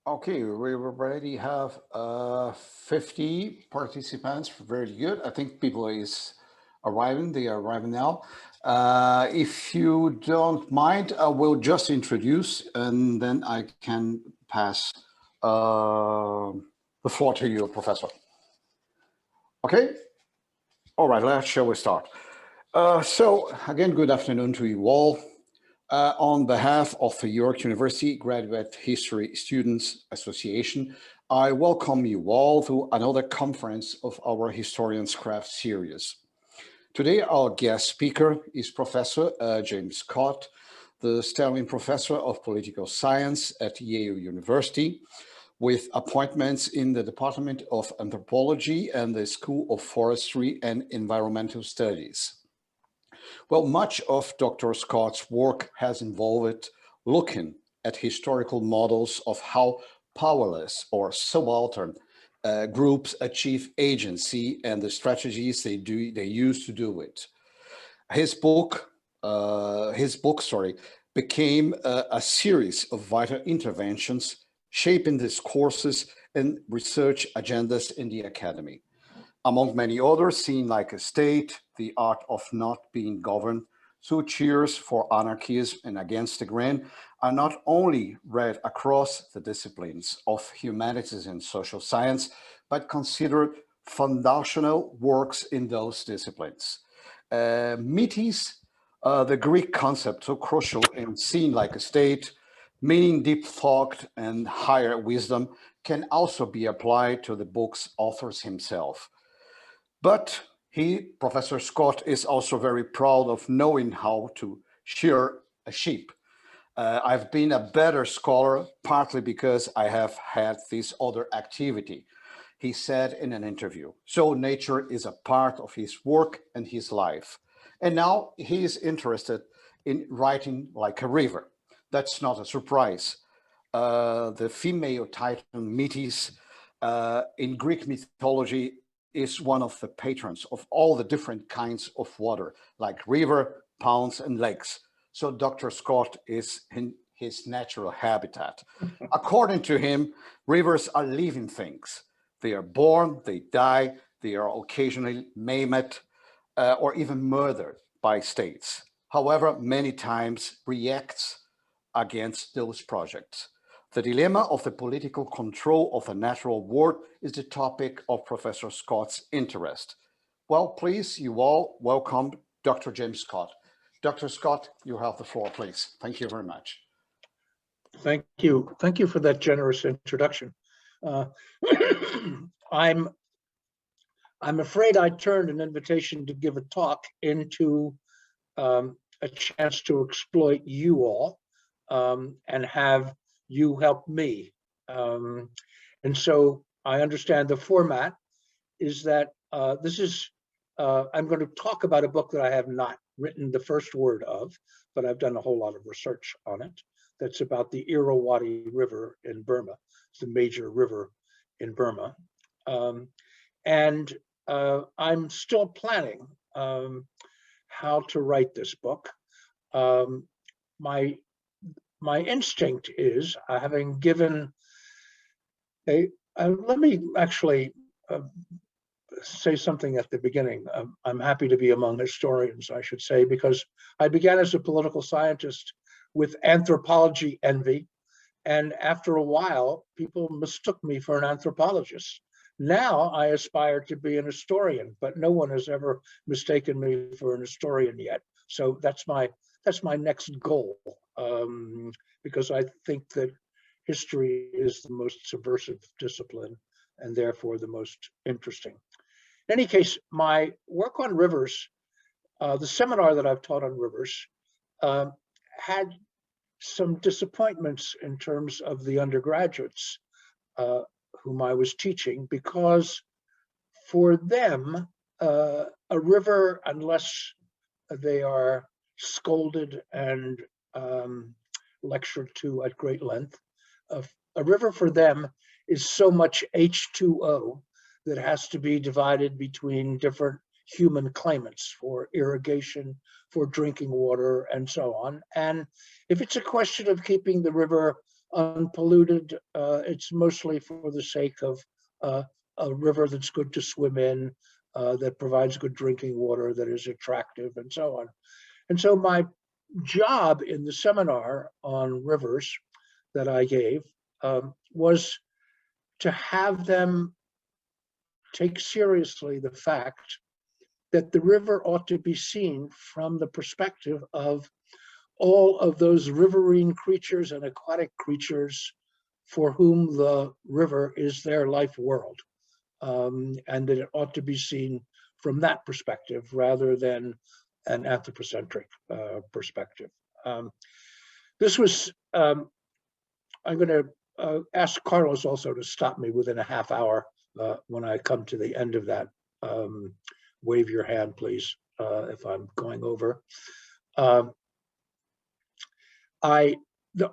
Okay, we already have 50 participants. Very good. I think people is arriving. They are arriving now. If you don't mind, I will just introduce and then I can pass uh, the floor to you, Professor. Okay? All right, shall we start? So, again, good afternoon to you all. On behalf of the York University Graduate History Students Association, I welcome you all to another conference of our Historians Craft series. Today, our guest speaker is Professor James Scott, the Sterling Professor of Political Science at Yale University, with appointments in the Department of Anthropology and the School of Forestry and Environmental Studies. Well, much of Dr. Scott's work has involved looking at historical models of how powerless or subaltern groups achieve agency and the strategies they use to do it. His book, became a series of vital interventions shaping discourses and research agendas in the academy. Among many others, Seen Like a State, The Art of Not Being Governed, Two Cheers for Anarchism and Against the Grain are not only read across the disciplines of humanities and social science, but considered foundational works in those disciplines. Metis, the Greek concept so crucial in Seen Like a State, meaning deep thought and higher wisdom, can also be applied to the book's authors himself. But Professor Scott, is also very proud of knowing how to shear a sheep. I've been a better scholar partly because I have had this other activity, he said in an interview. So nature is a part of his work and his life. And now he is interested in writing like a river. That's not a surprise. The female titan Metis in Greek mythology is one of the patrons of all the different kinds of water, like river, ponds, and lakes. So Dr. Scott is in his natural habitat. According to him, rivers are living things. They are born, they die, they are occasionally maimed or even murdered by states. However, many times reacts against those projects. The dilemma of the political control of the natural world is the topic of Professor Scott's interest. Well, please, you all welcome Dr. James Scott. Dr. Scott, you have the floor, please. Thank you very much. Thank you. Thank you for that generous introduction. I'm afraid I turned an invitation to give a talk into a chance to exploit you all and have you help me. And so I understand the format is that I'm going to talk about a book that I have not written the first word of, but I've done a whole lot of research on it. That's about the Irrawaddy River in Burma. It's the major river in Burma. And I'm still planning how to write this book. My instinct is, having given let me actually say something at the beginning. I'm happy to be among historians, I should say, because I began as a political scientist with anthropology envy. And after a while, people mistook me for an anthropologist. Now I aspire to be an historian, but no one has ever mistaken me for an historian yet. So that's my next goal, because I think that history is the most subversive discipline and therefore the most interesting. In any case, my work on rivers, the seminar that I've taught on rivers, had some disappointments in terms of the undergraduates whom I was teaching, because for them, a river, unless they are scolded and lectured to at great length, a river for them is so much H2O that has to be divided between different human claimants for irrigation, for drinking water, and so on. And if it's a question of keeping the river unpolluted. It's mostly for the sake of a river that's good to swim in, that provides good drinking water, that is attractive, and so on. And so my job in the seminar on rivers that I gave was to have them take seriously the fact that the river ought to be seen from the perspective of all of those riverine creatures and aquatic creatures for whom the river is their life world, and that it ought to be seen from that perspective rather than an anthropocentric perspective. This was, I'm going to ask Carlos also to stop me within a half hour when I come to the end of that. Wave your hand, please, if I'm going over. The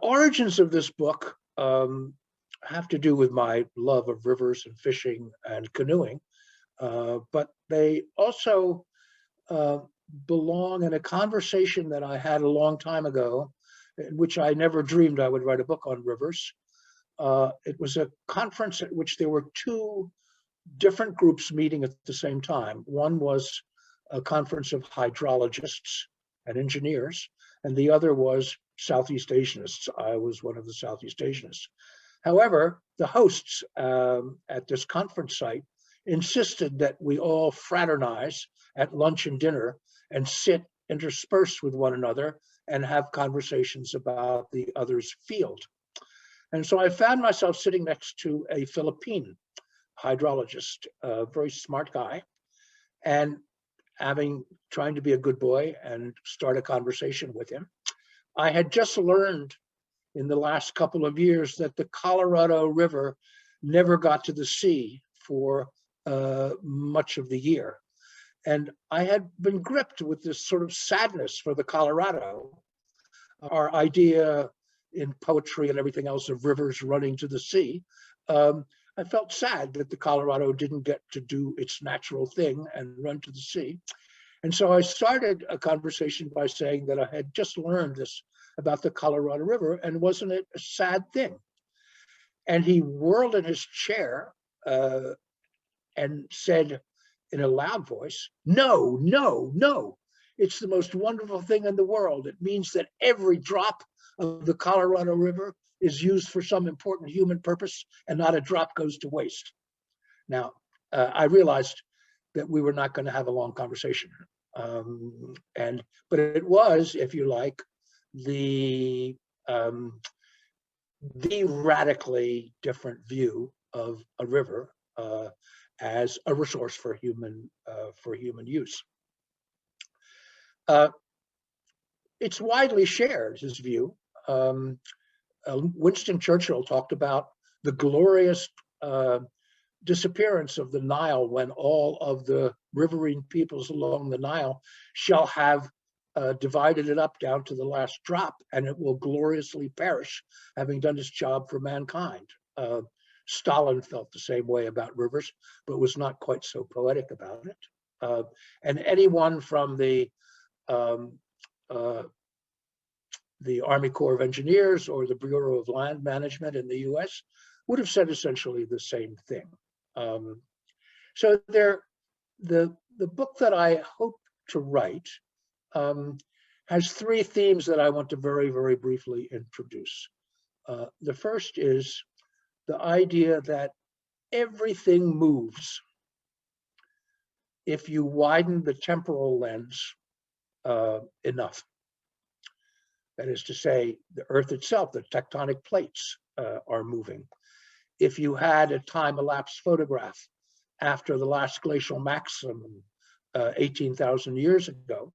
origins of this book have to do with my love of rivers and fishing and canoeing, but they also belong in a conversation that I had a long time ago, in which I never dreamed I would write a book on rivers. It was a conference at which there were two different groups meeting at the same time. One was a conference of hydrologists and engineers, and the other was Southeast Asianists. I was one of the Southeast Asianists. However, the hosts at this conference site insisted that we all fraternize at lunch and dinner and sit interspersed with one another and have conversations about the other's field. And so I found myself sitting next to a Philippine hydrologist, a very smart guy, and trying to be a good boy and start a conversation with him. I had just learned in the last couple of years that the Colorado River never got to the sea for much of the year. And I had been gripped with this sort of sadness for the Colorado. Our idea in poetry and everything else of rivers running to the sea. I felt sad that the Colorado didn't get to do its natural thing and run to the sea. And so I started a conversation by saying that I had just learned this about the Colorado River, and wasn't it a sad thing? And he whirled in his chair and said in a loud voice, "No, no, no. It's the most wonderful thing in the world. It means that every drop of the Colorado River is used for some important human purpose, and not a drop goes to waste." Now, I realized that we were not going to have a long conversation. But it was, if you like, the radically different view of a river as a resource for human use. It's widely shared, his view. Winston Churchill talked about the glorious disappearance of the Nile, when all of the riverine peoples along the Nile shall have divided it up down to the last drop, and it will gloriously perish, having done its job for mankind. Stalin felt the same way about rivers, but was not quite so poetic about it. And anyone from the Army Corps of Engineers or the Bureau of Land Management in the US would have said essentially the same thing. So the book that I hope to write has three themes that I want to very, very briefly introduce. The first is the idea that everything moves if you widen the temporal lens enough. That is to say, the Earth itself, the tectonic plates are moving. If you had a time-elapsed photograph after the last glacial maximum 18,000 years ago,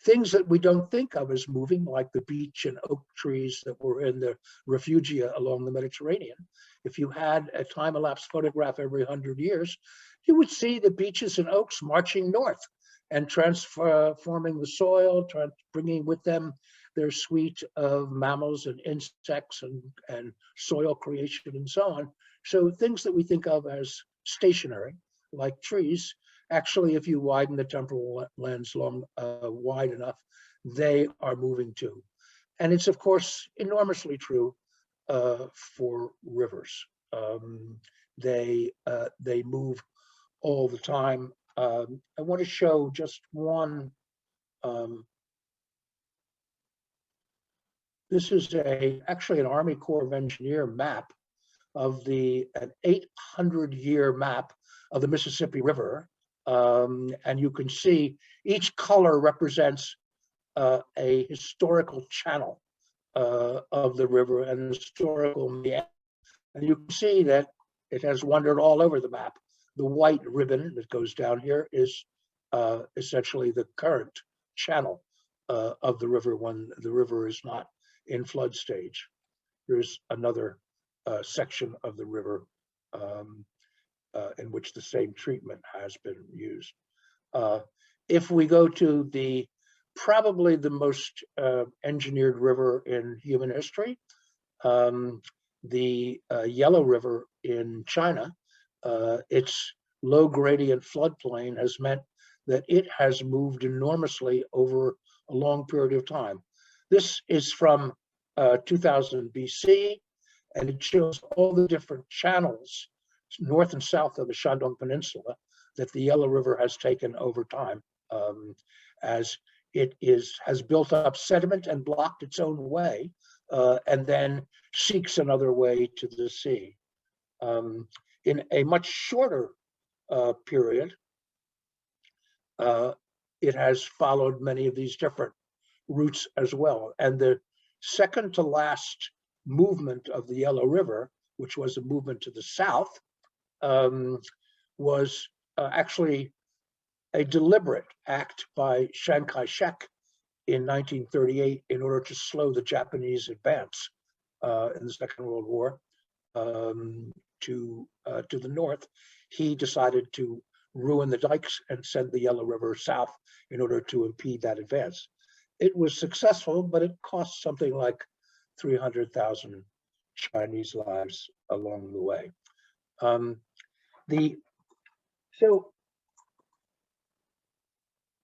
things that we don't think of as moving, like the beech and oak trees that were in the refugia along the Mediterranean, if you had a time-elapsed photograph every 100 years, you would see the beeches and oaks marching north and transforming the soil, bringing with them their suite of mammals and insects and soil creation and so on. So things that we think of as stationary, like trees, actually, if you widen the temporal lens wide enough, they are moving too. And it's, of course, enormously true for rivers. They move all the time. I want to show just one. This is actually an Army Corps of Engineer map of an 800-year map of the Mississippi River. And you can see each color represents a historical channel of the river and historical meander. And you can see that it has wandered all over the map. The white ribbon that goes down here is essentially the current channel of the river when the river is not in flood stage. Here's another section of the river in which the same treatment has been used. If we go to probably the most engineered river in human history, the Yellow River in China, its low gradient floodplain has meant that it has moved enormously over a long period of time. This is from 2000 BC, and it shows all the different channels north and south of the Shandong Peninsula that the Yellow River has taken over time, as it has built up sediment and blocked its own way, and then seeks another way to the sea. In a much shorter period, it has followed many of these different routes as well. And the second to last movement of the Yellow River, which was a movement to the south, was actually a deliberate act by Chiang Kai-shek in 1938 in order to slow the Japanese advance in the Second World War to the north. He decided to ruin the dikes and send the Yellow River south in order to impede that advance. It was successful, but it cost something like 300,000 Chinese lives along the way. So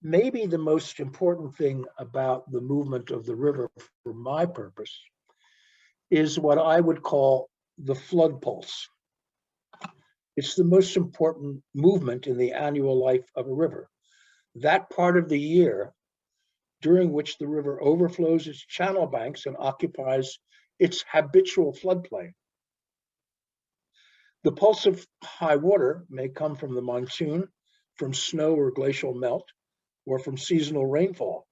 maybe the most important thing about the movement of the river for my purpose is what I would call the flood pulse. It's the most important movement in the annual life of a river. That part of the year during which the river overflows its channel banks and occupies its habitual floodplain. The pulse of high water may come from the monsoon, from snow or glacial melt, or from seasonal rainfall,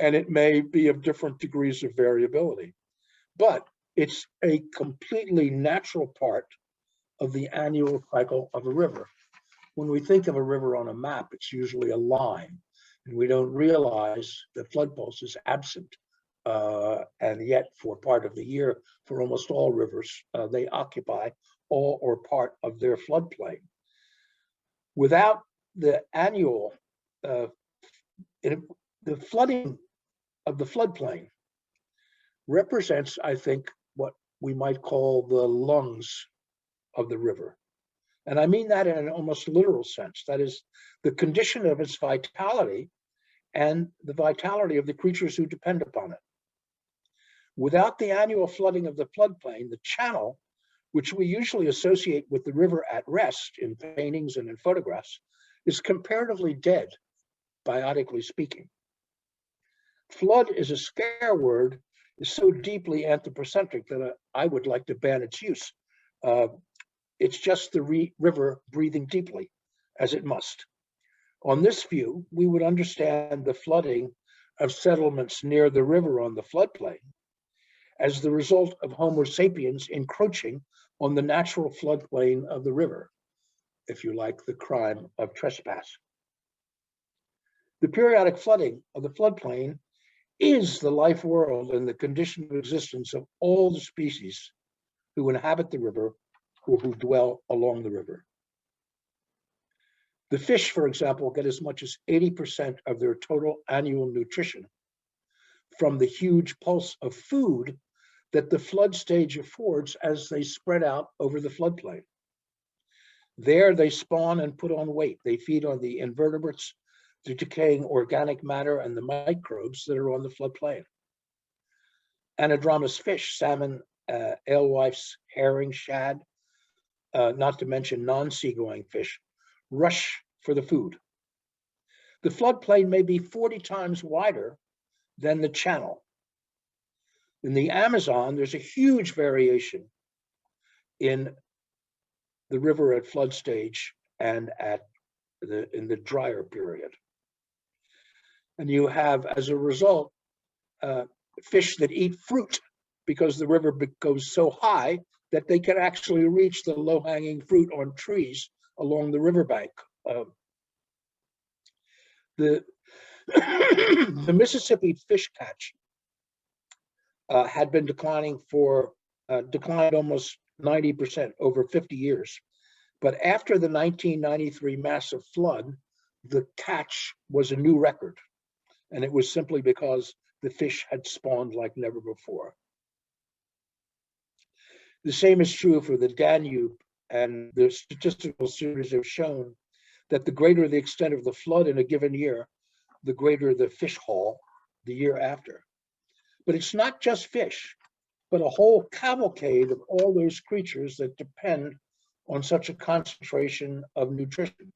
and it may be of different degrees of variability. But it's a completely natural part of the annual cycle of a river. When we think of a river on a map, it's usually a line, and we don't realize that flood pulse is absent. And yet, for part of the year, for almost all rivers, they occupy all or part of their floodplain. Without the annual, the flooding of the floodplain represents, I think, what we might call the lungs of the river. And I mean that in an almost literal sense. That is the condition of its vitality and the vitality of the creatures who depend upon it. Without the annual flooding of the floodplain, the channel, which we usually associate with the river at rest in paintings and in photographs, is comparatively dead, biotically speaking. Flood is a scare word, is so deeply anthropocentric that I would like to ban its use. It's just the river breathing deeply, as it must. On this view, we would understand the flooding of settlements near the river on the floodplain as the result of Homo sapiens encroaching on the natural floodplain of the river, if you like, the crime of trespass. The periodic flooding of the floodplain is the life world and the condition of existence of all the species who inhabit the river or who dwell along the river. The fish, for example, get as much as 80% of their total annual nutrition from the huge pulse of food that the flood stage affords as they spread out over the floodplain. There they spawn and put on weight. They feed on the invertebrates, the decaying organic matter, and the microbes that are on the floodplain. Anadromous fish, salmon, alewives, herring, shad, not to mention non-seagoing fish, rush for the food. The floodplain may be 40 times wider than the channel. In the Amazon, there's a huge variation in the river at flood stage and in the drier period. And you have, as a result, fish that eat fruit because the river goes so high that they can actually reach the low-hanging fruit on trees along the riverbank. The Mississippi fish catch had been declined almost 90% over 50 years. But after the 1993 massive flood, the catch was a new record. And it was simply because the fish had spawned like never before. The same is true for the Danube, and the statistical series have shown that the greater the extent of the flood in a given year, the greater the fish haul the year after. But it's not just fish, but a whole cavalcade of all those creatures that depend on such a concentration of nutrition.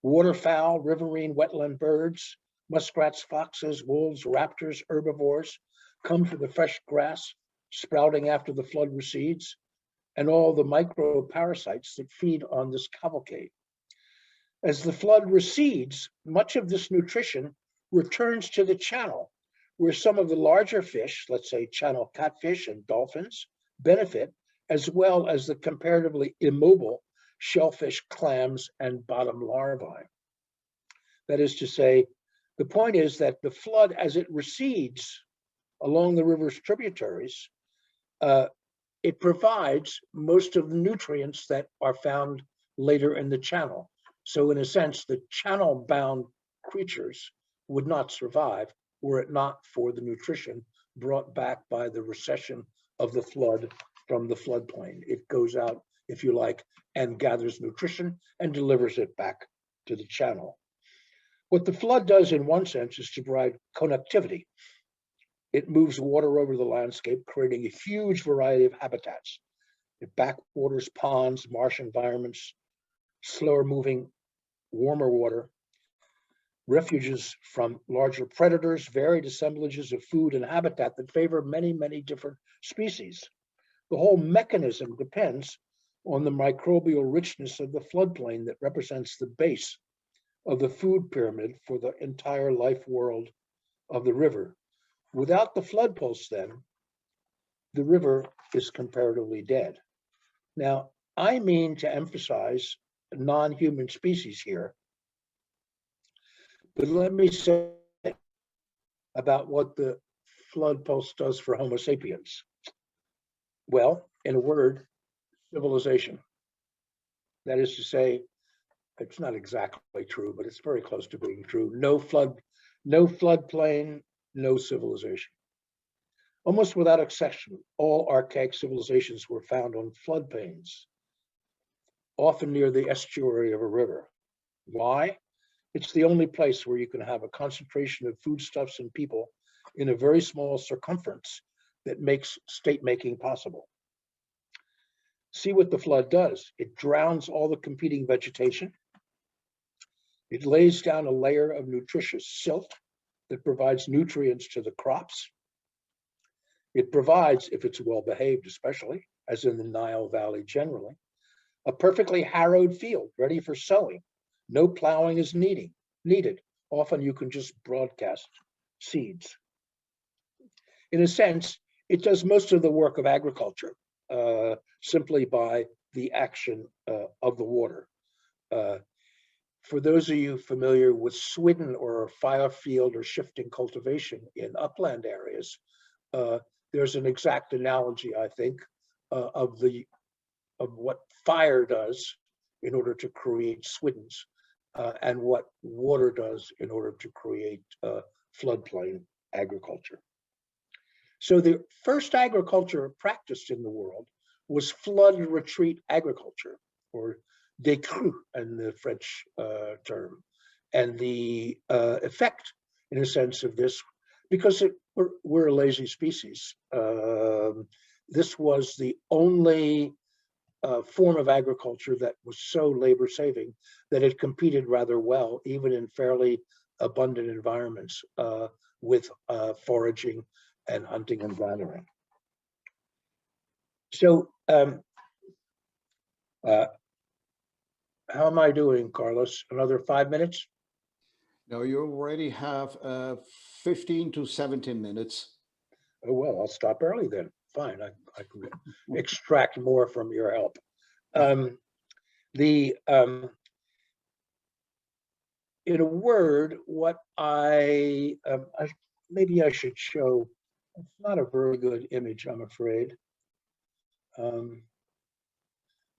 Waterfowl, riverine wetland birds, muskrats, foxes, wolves, raptors, herbivores come for the fresh grass sprouting after the flood recedes, and all the microparasites that feed on this cavalcade. As the flood recedes, much of this nutrition returns to the channel, where some of the larger fish, let's say channel catfish and dolphins, benefit, as well as the comparatively immobile shellfish, clams, and bottom larvae. That is to say, the point is that the flood, as it recedes along the river's tributaries, it provides most of the nutrients that are found later in the channel. So in a sense, the channel-bound creatures would not survive were it not for the nutrition brought back by the recession of the flood from the floodplain. It goes out, if you like, and gathers nutrition and delivers it back to the channel. What the flood does in one sense is to provide connectivity. It moves water over the landscape, creating a huge variety of habitats. Backwaters, ponds, marsh environments, slower moving, warmer water, refuges from larger predators, varied assemblages of food and habitat that favor many, many different species. The whole mechanism depends on the microbial richness of the floodplain that represents the base of the food pyramid for the entire life world of the river. Without the flood pulse, then, the river is comparatively dead. Now, I mean to emphasize non-human species here, but let me say about what the flood pulse does for Homo sapiens. Well, in a word, civilization. That is to say, it's not exactly true, but it's very close to being true. No floodplain, no civilization. Almost without exception, all archaic civilizations were found on floodplains, often near the estuary of a river. Why? It's the only place where you can have a concentration of foodstuffs and people in a very small circumference that makes state-making possible. See what the flood does. It drowns all the competing vegetation. It lays down a layer of nutritious silt that provides nutrients to the crops. It provides, if it's well behaved especially, as in the Nile Valley generally, a perfectly harrowed field ready for sowing. No plowing is needed. Often you can just broadcast seeds. In a sense, it does most of the work of agriculture simply by the action of the water. For those of you familiar with swidden or fire field or shifting cultivation in upland areas, there's an exact analogy, I think, of what fire does in order to create swiddens and what water does in order to create floodplain agriculture. So the first agriculture practiced in the world was flood retreat agriculture, or décrue in the French term. And the effect, in a sense, of this, because we're a lazy species, this was the only form of agriculture that was so labor saving that it competed rather well, even in fairly abundant environments, with foraging and hunting and gathering. So how am I doing, Carlos? Another 5 minutes? No, you already have 15 to 17 minutes. Oh, well, I'll stop early then. Fine, I can extract more from your help. In a word, what maybe I should show, it's not a very good image, I'm afraid.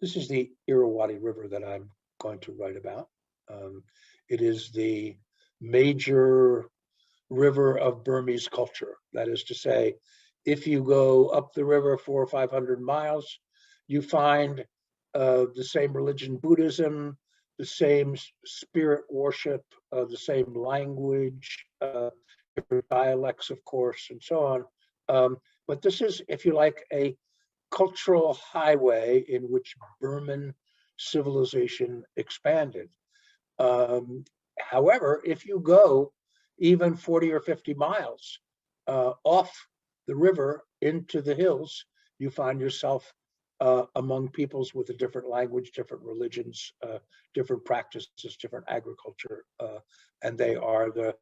This is the Irrawaddy River that I'm going to write about. It is the major river of Burmese culture. That is to say, if you go up the river 400 or 500 miles, you find the same religion, Buddhism, the same spirit worship, the same language, different dialects, of course, and so on. But this is, if you like, a cultural highway in which Burman civilization expanded. However, if you go even 40 or 50 miles off the river into the hills, you find yourself among peoples with a different language, different religions, different practices, different agriculture, and they are the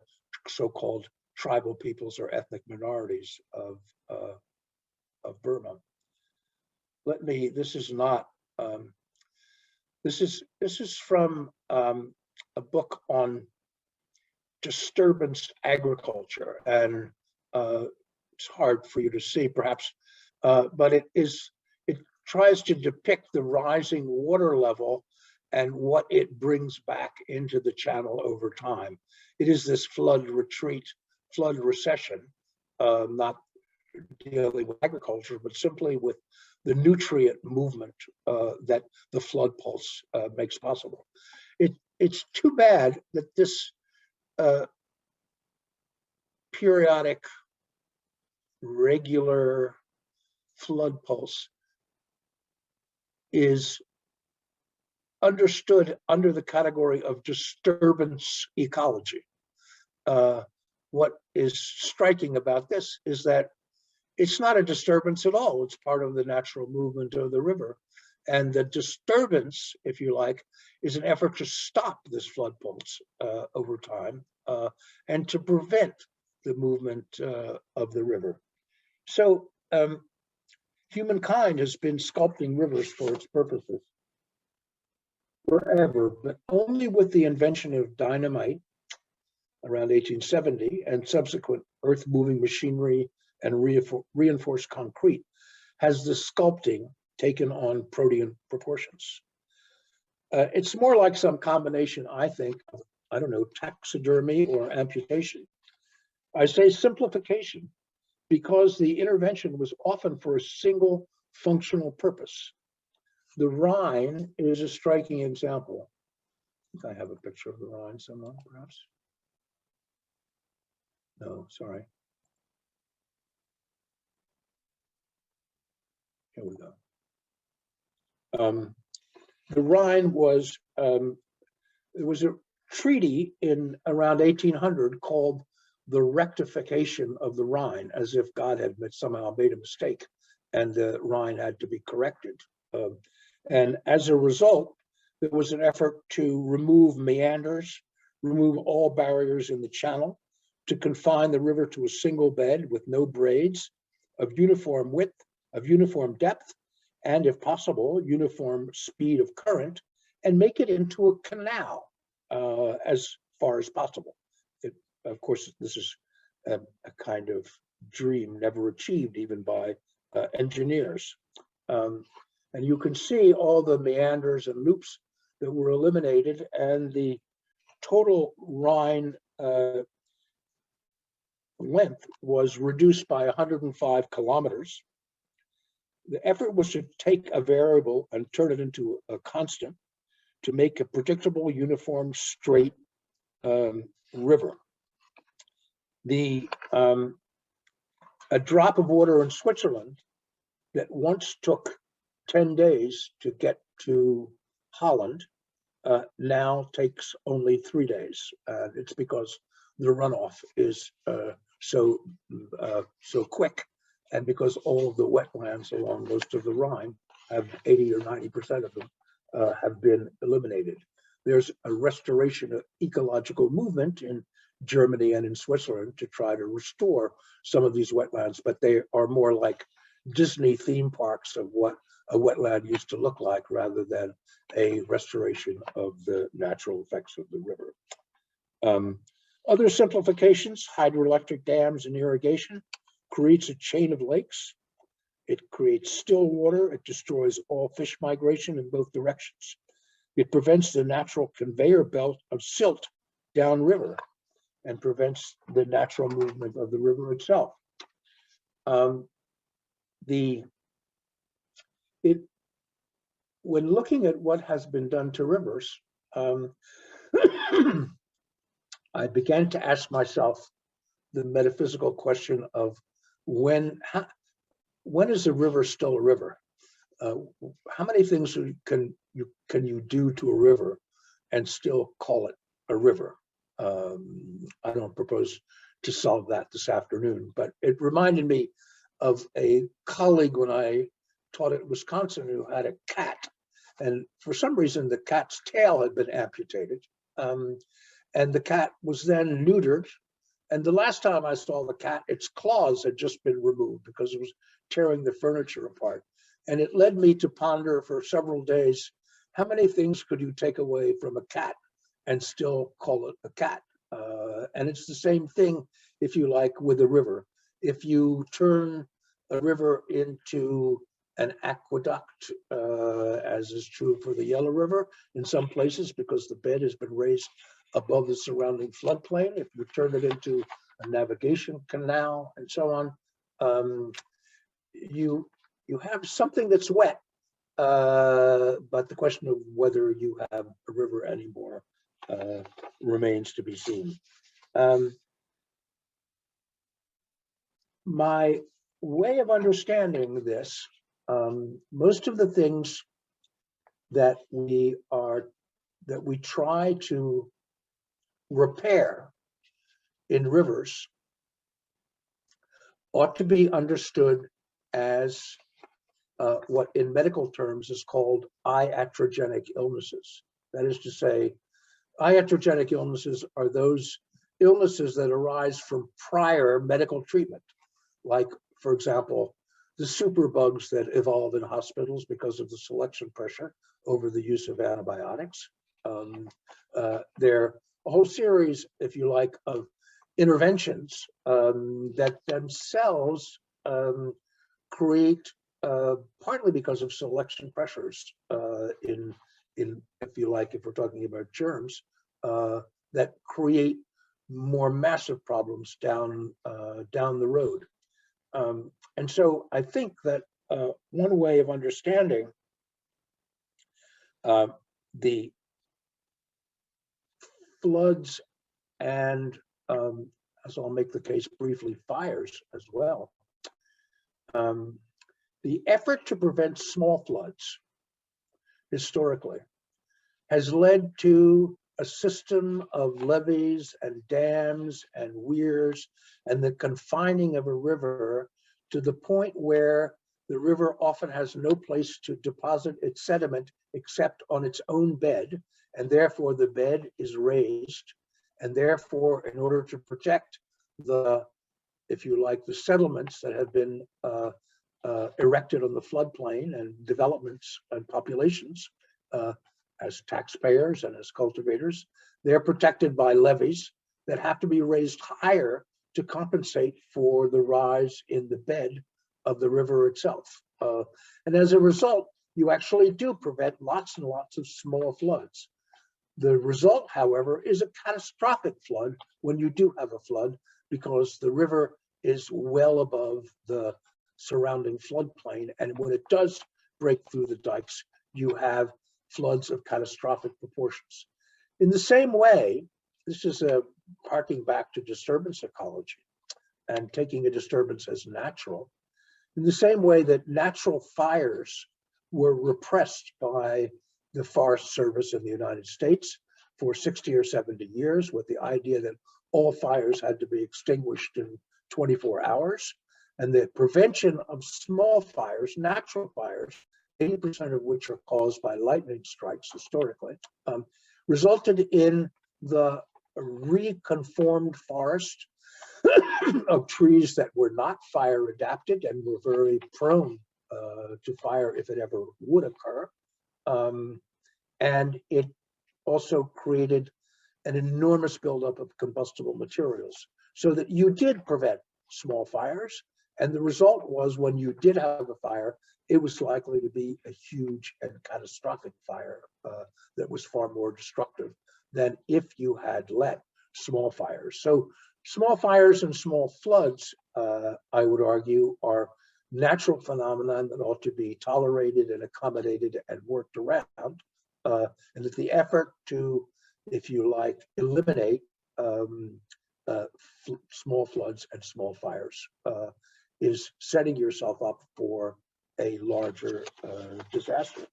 so-called tribal peoples or ethnic minorities of Burma. This is not, this is from a book on disturbance agriculture, and it's hard for you to see perhaps, but it tries to depict the rising water level and what it brings back into the channel over time. It is this flood retreat, flood recession, not dealing with agriculture, but simply with the nutrient movement that the flood pulse makes possible. It's too bad that this periodic, regular flood pulse is understood under the category of disturbance ecology. What is striking about this is that it's not a disturbance at all. It's part of the natural movement of the river. And the disturbance, if you like, is an effort to stop this flood pulse over time and to prevent the movement of the river. So humankind has been sculpting rivers for its purposes forever, but only with the invention of dynamite around 1870 and subsequent earth-moving machinery and reinforced concrete has the sculpting taken on protean proportions. It's more like some combination, I think, of, I don't know, taxidermy or amputation. I say simplification because the intervention was often for a single functional purpose. The Rhine is a striking example. I think I have a picture of the Rhine somewhere, perhaps. No, sorry. Here we go. The Rhine was, there was a treaty in around 1800 called the rectification of the Rhine, as if God had somehow made a mistake and the Rhine had to be corrected. And as a result, there was an effort to remove meanders, remove all barriers in the channel, to confine the river to a single bed with no braids, of uniform width, of uniform depth, and if possible, uniform speed of current, and make it into a canal as far as possible. Of course, this is a kind of dream never achieved even by engineers. And you can see all the meanders and loops that were eliminated, and the total Rhine length was reduced by 105 kilometers. The effort was to take a variable and turn it into a constant to make a predictable, uniform, straight river. A drop of water in Switzerland that once took 10 days to get to Holland now takes only 3 days. It's because the runoff is so quick, and because all of the wetlands along most of the Rhine have 80 or 90% of them have been eliminated. There's a restoration of ecological movement in Germany and in Switzerland to try to restore some of these wetlands, but they are more like Disney theme parks of what a wetland used to look like rather than a restoration of the natural effects of the river. Other simplifications: hydroelectric dams and irrigation creates a chain of lakes. It creates still water. It destroys all fish migration in both directions. It prevents the natural conveyor belt of silt downriver and prevents the natural movement of the river itself. When looking at what has been done to rivers, I began to ask myself the metaphysical question of when is a river still a river? How many things can you do to a river and still call it a river? I don't propose to solve that this afternoon, but it reminded me of a colleague when I taught at Wisconsin who had a cat, and for some reason the cat's tail had been amputated, and the cat was then neutered. And the last time I saw the cat, its claws had just been removed because it was tearing the furniture apart. And it led me to ponder for several days, how many things could you take away from a cat and still call it a cat? And it's the same thing, if you like, with a river. If you turn a river into an aqueduct, as is true for the Yellow River in some places because the bed has been raised above the surrounding floodplain, if you turn it into a navigation canal and so on, you have something that's wet, but the question of whether you have a river anymore remains to be seen. My way of understanding this, most of the things that we try to repair in rivers ought to be understood as what in medical terms is called iatrogenic illnesses. That is to say, iatrogenic illnesses are those illnesses that arise from prior medical treatment, like, for example, the superbugs that evolve in hospitals because of the selection pressure over the use of antibiotics. There are a whole series, if you like, of interventions that themselves create, partly because of selection pressures in, if you like, if we're talking about germs, that create more massive problems down the road. And so I think that one way of understanding the floods and, as I'll make the case briefly, fires as well, the effort to prevent small floods historically has led to a system of levees and dams and weirs and the confining of a river to the point where the river often has no place to deposit its sediment except on its own bed, and therefore the bed is raised, and therefore in order to protect the, if you like, the settlements that have been erected on the floodplain and developments and populations, as taxpayers and as cultivators, they're protected by levees that have to be raised higher to compensate for the rise in the bed of the river itself. And as a result, you actually do prevent lots and lots of small floods. The result, however, is a catastrophic flood when you do have a flood, because the river is well above the surrounding floodplain. And when it does break through the dikes, you have floods of catastrophic proportions. In the same way, this is harking back to disturbance ecology and taking a disturbance as natural. In the same way that natural fires were repressed by the Forest Service in the United States for 60 or 70 years, with the idea that all fires had to be extinguished in 24 hours, and the prevention of small fires, natural fires, 80% of which are caused by lightning strikes historically, resulted in the reconformed forest of trees that were not fire adapted and were very prone to fire if it ever would occur. And it also created an enormous buildup of combustible materials so that you did prevent small fires. And the result was, when you did have a fire, it was likely to be a huge and catastrophic fire that was far more destructive than if you had let small fires. So small fires and small floods, I would argue, are natural phenomena that ought to be tolerated and accommodated and worked around. And that the effort to, if you like, eliminate small floods and small fires is setting yourself up for a larger disaster.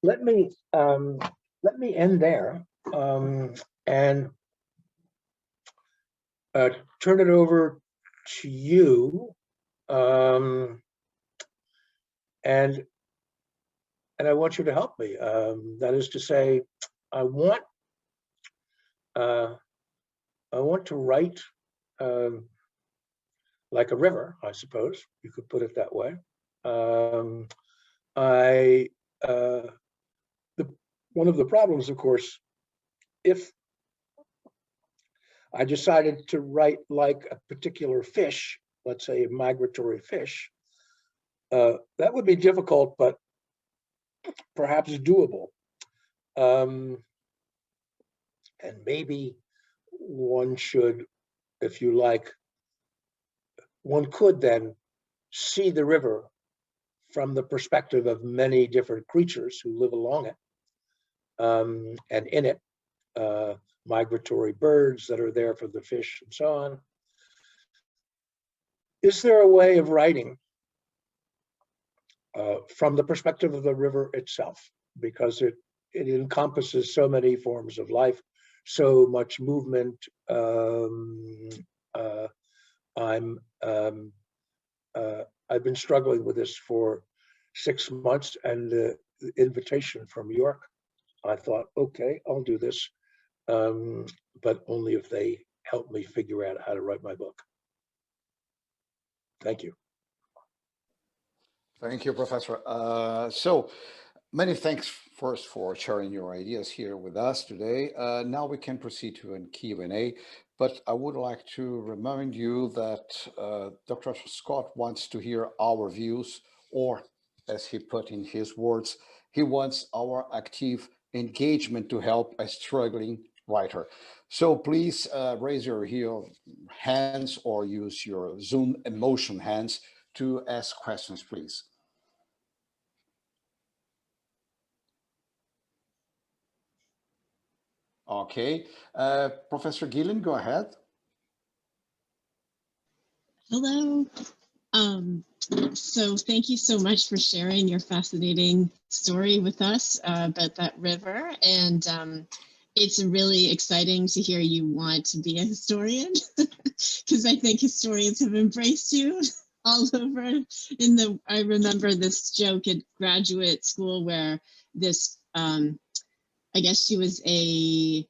Let me end there and turn it over to you, and I want you to help me. That is to say, I want to write like a river, I suppose you could put it that way. One of the problems, of course, if I decided to write like a particular fish, let's say a migratory fish, that would be difficult, but perhaps doable. And maybe one should, if you like, one could then see the river from the perspective of many different creatures who live along it, and in it, migratory birds that are there for the fish and so on. Is there a way of writing from the perspective of the river itself? Because it encompasses so many forms of life, so much movement. I've been struggling with this for 6 months, and the invitation from York, I thought, okay, I'll do this, but only if they help me figure out how to write my book. Thank you. Thank you, Professor. So many thanks first for sharing your ideas here with us today. Now we can proceed to a Q&A, but I would like to remind you that Dr. Scott wants to hear our views, or as he put in his words, he wants our active engagement to help a struggling writer. So please raise your hands or use your Zoom emotion hands to ask questions, please. Okay, Professor Gillen, go ahead. Hello. So thank you so much for sharing your fascinating story with us about that river. And it's really exciting to hear you want to be a historian, because I think historians have embraced you all over. I remember this joke at graduate school where this, I guess she was a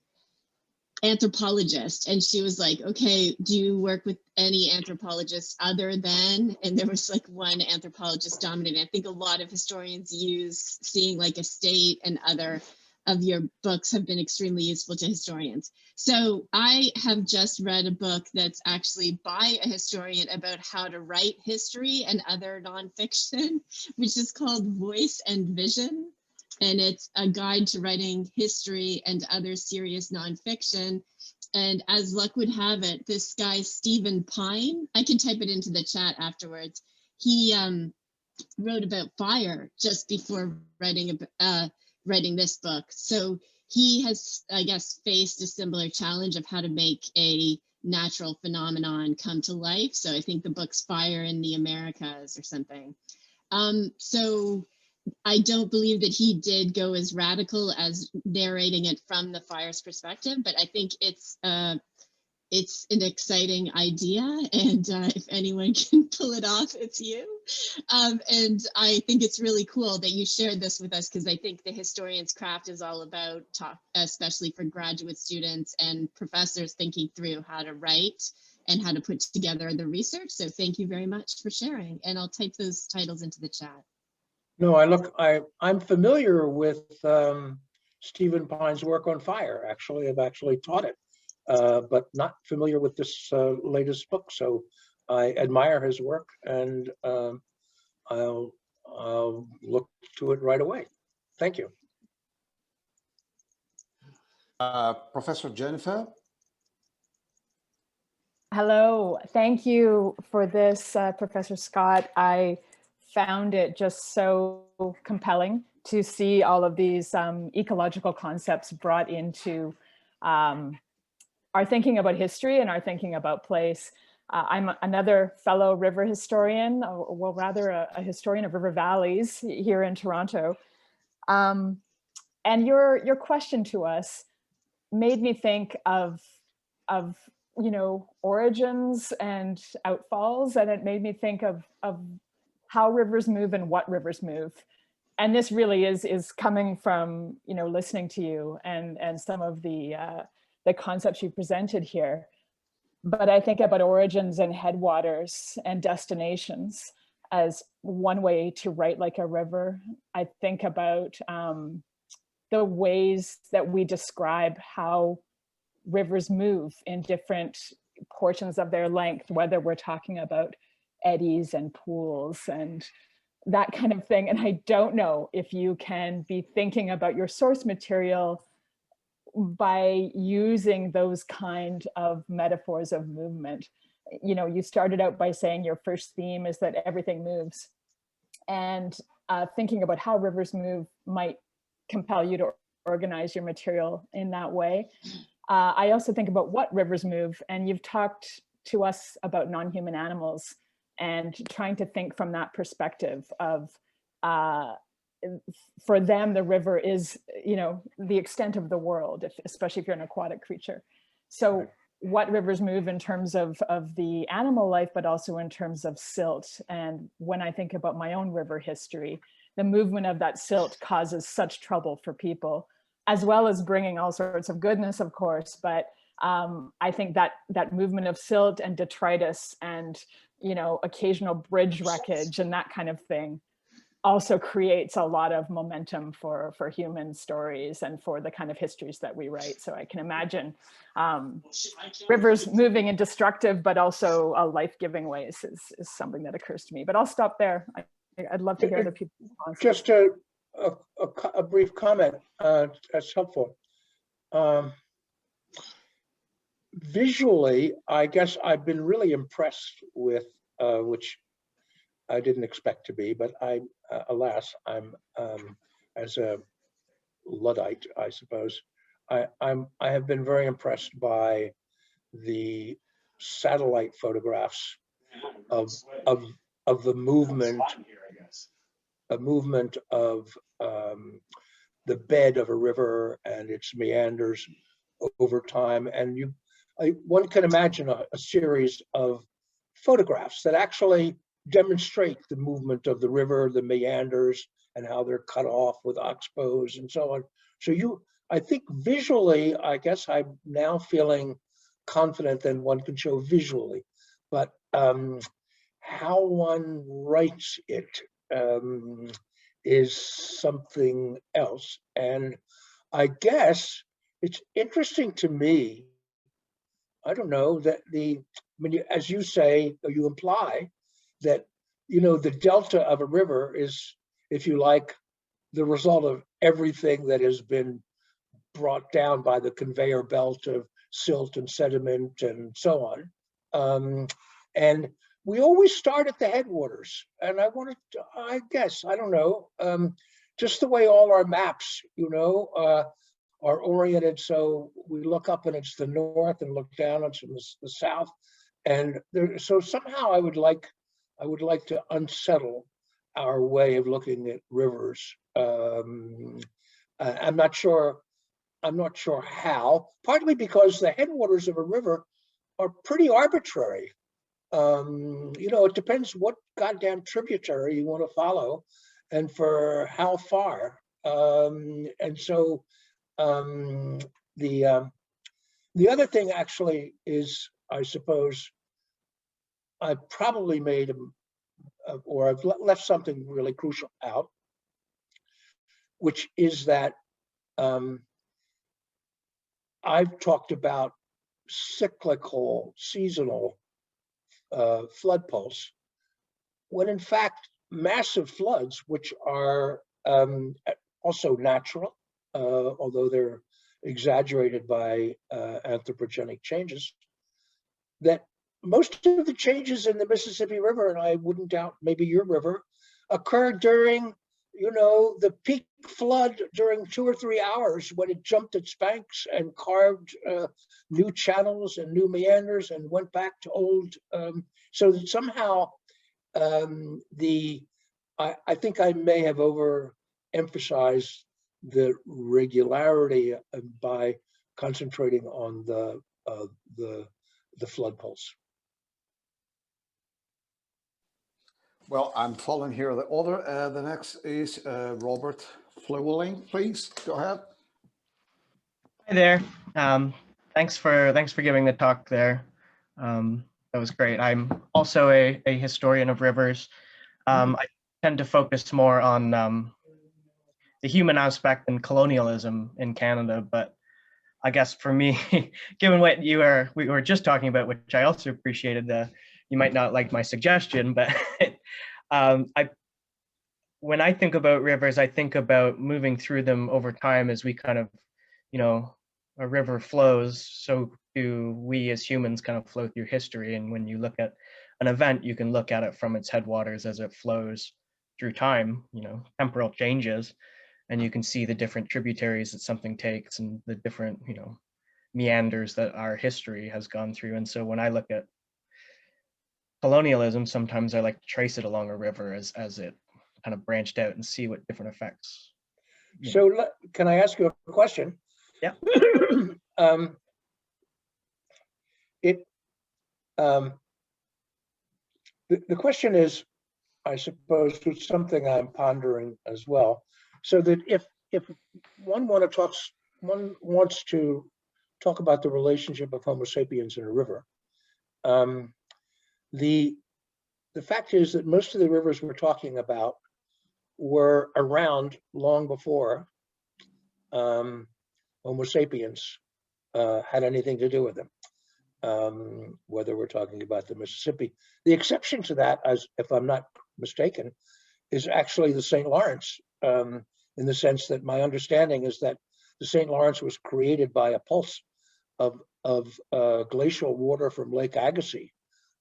anthropologist, and she was like, okay, do you work with any anthropologists other than, and there was like one anthropologist dominated. I think a lot of historians use seeing like a state, and other of your books have been extremely useful to historians. So I have just read a book that's actually by a historian about how to write history and other nonfiction, which is called Voice and Vision. And it's a guide to writing history and other serious nonfiction. And as luck would have it, this guy, Stephen Pine, I can type it into the chat afterwards. He wrote about fire just before writing this book. So he has, I guess, faced a similar challenge of how to make a natural phenomenon come to life. So I think the book's Fire in the Americas or something. So I don't believe that he did go as radical as narrating it from the fire's perspective, but I think it's an exciting idea, and if anyone can pull it off, it's you. And I think it's really cool that you shared this with us, because I think the historian's craft is all about talk, especially for graduate students and professors thinking through how to write and how to put together the research. So thank you very much for sharing, and I'll type those titles into the chat. No, I'm familiar with Stephen Pine's work on fire. Actually, I've actually taught it, but not familiar with this latest book. So I admire his work, and I'll look to it right away. Thank you. Professor Jennifer? Hello, thank you for this, Professor Scott. I found it just so compelling to see all of these ecological concepts brought into our thinking about history and our thinking about place. I'm another fellow river historian, well, rather a historian of river valleys here in Toronto. And your question to us made me think of origins and outfalls, and it made me think of how rivers move and what rivers move. And this really is coming from listening to you and some of the concepts you presented here. But I think about origins and headwaters and destinations as one way to write like a river. I think about the ways that we describe how rivers move in different portions of their length, whether we're talking about eddies and pools and that kind of thing. And I don't know if you can be thinking about your source material by using those kind of metaphors of movement. You started out by saying your first theme is that everything moves. And thinking about how rivers move might compel you to organize your material in that way. I also think about what rivers move, and you've talked to us about non-human animals and trying to think from that perspective of, for them, the river is, the extent of the world, especially if you're an aquatic creature. So what rivers move in terms of the animal life, but also in terms of silt. And when I think about my own river history, the movement of that silt causes such trouble for people, as well as bringing all sorts of goodness, of course. But I think that movement of silt and detritus and, occasional bridge wreckage and that kind of thing also creates a lot of momentum for human stories and for the kind of histories that we write. So I can imagine rivers moving in destructive, but also life-giving ways is something that occurs to me. But I'll stop there. I'd love to hear other people's responses. Just a brief comment, that's helpful. Visually, I guess I've been really impressed with, which I didn't expect to be, but alas, I'm as a Luddite, I suppose, I have been very impressed by the satellite photographs of the movement, of the bed of a river and its meanders over time. And one can imagine a series of photographs that actually demonstrate the movement of the river, the meanders, and how they're cut off with oxbows and so on. So I think visually, I guess I'm now feeling confident that one can show visually, but how one writes it is something else. And I guess it's interesting to me, I don't know, that as you say, or you imply, that, the delta of a river is, if you like, the result of everything that has been brought down by the conveyor belt of silt and sediment and so on. And we always start at the headwaters. And I guess, I don't know, just the way all our maps, are oriented so we look up and it's the north and look down and it's the south. And there, so somehow I would like to unsettle our way of looking at rivers. I'm not sure how, partly because the headwaters of a river are pretty arbitrary. You know, it depends what goddamn tributary you want to follow and for how far. And so the other thing actually is, I suppose, I probably made or I've left something really crucial out, which is that I've talked about cyclical, seasonal flood pulse, when in fact massive floods, which are also natural, although they're exaggerated by anthropogenic changes, that most of the changes in the Mississippi River, and I wouldn't doubt maybe your river, occurred during, you know, the peak flood during 2 or 3 hours when it jumped its banks and carved new channels and new meanders and went back to old. So that somehow I think I may have overemphasized the regularity by concentrating on the flood pulse. Well, I'm following here the order. The next is Robert Flewelling, please go ahead. Hi there. Thanks for giving the talk there. That was great. I'm also a historian of rivers. I tend to focus more on the human aspect and colonialism in Canada, but I guess for me, given what we were just talking about, which I also appreciated, you might not like my suggestion, but when I think about rivers, I think about moving through them over time as we kind of, you know, a river flows, so do we as humans kind of flow through history. And when you look at an event, you can look at it from its headwaters as it flows through time, you know, temporal changes, and you can see the different tributaries that something takes and the different, you know, meanders that our history has gone through. And so when I look at colonialism, sometimes I like to trace it along a river as it kind of branched out and see what different effects. So can I ask you a question? Yeah. The question is, I suppose, it's something I'm pondering as well. So that if one wants to talk about the relationship of Homo sapiens and a river, the fact is that most of the rivers we're talking about were around long before Homo sapiens had anything to do with them. Whether we're talking about the Mississippi. The exception to that, as if I'm not mistaken, is actually the St. Lawrence, in the sense that my understanding is that the St. Lawrence was created by a pulse of glacial water from Lake Agassiz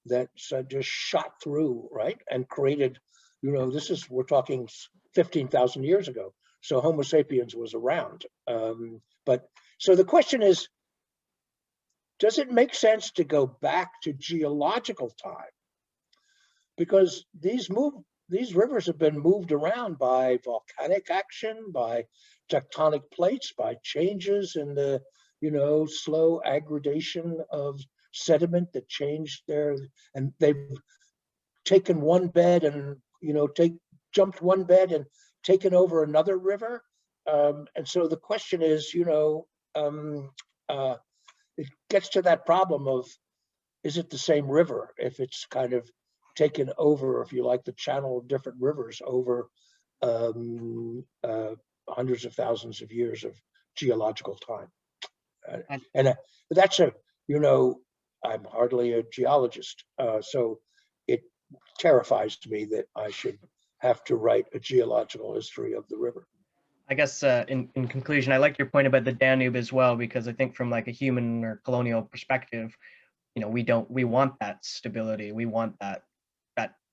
that just shot through, right, and created, you know, we're talking 15,000 years ago. So Homo sapiens was around. But so the question is, does it make sense to go back to geological time? Because these rivers have been moved around by volcanic action, by tectonic plates, by changes in the, you know, slow aggradation of sediment that changed and they've taken one bed and, you know, jumped one bed and taken over another river. And so the question is, you know, it gets to that problem of, is it the same river if it's kind of taken over, if you like, the channel of different rivers over hundreds of thousands of years of geological time? And that's you know, I'm hardly a geologist, so it terrifies me that I should have to write a geological history of the river. I guess in conclusion, I like your point about the Danube as well, because I think from like a human or colonial perspective, you know, we want that stability. We want that,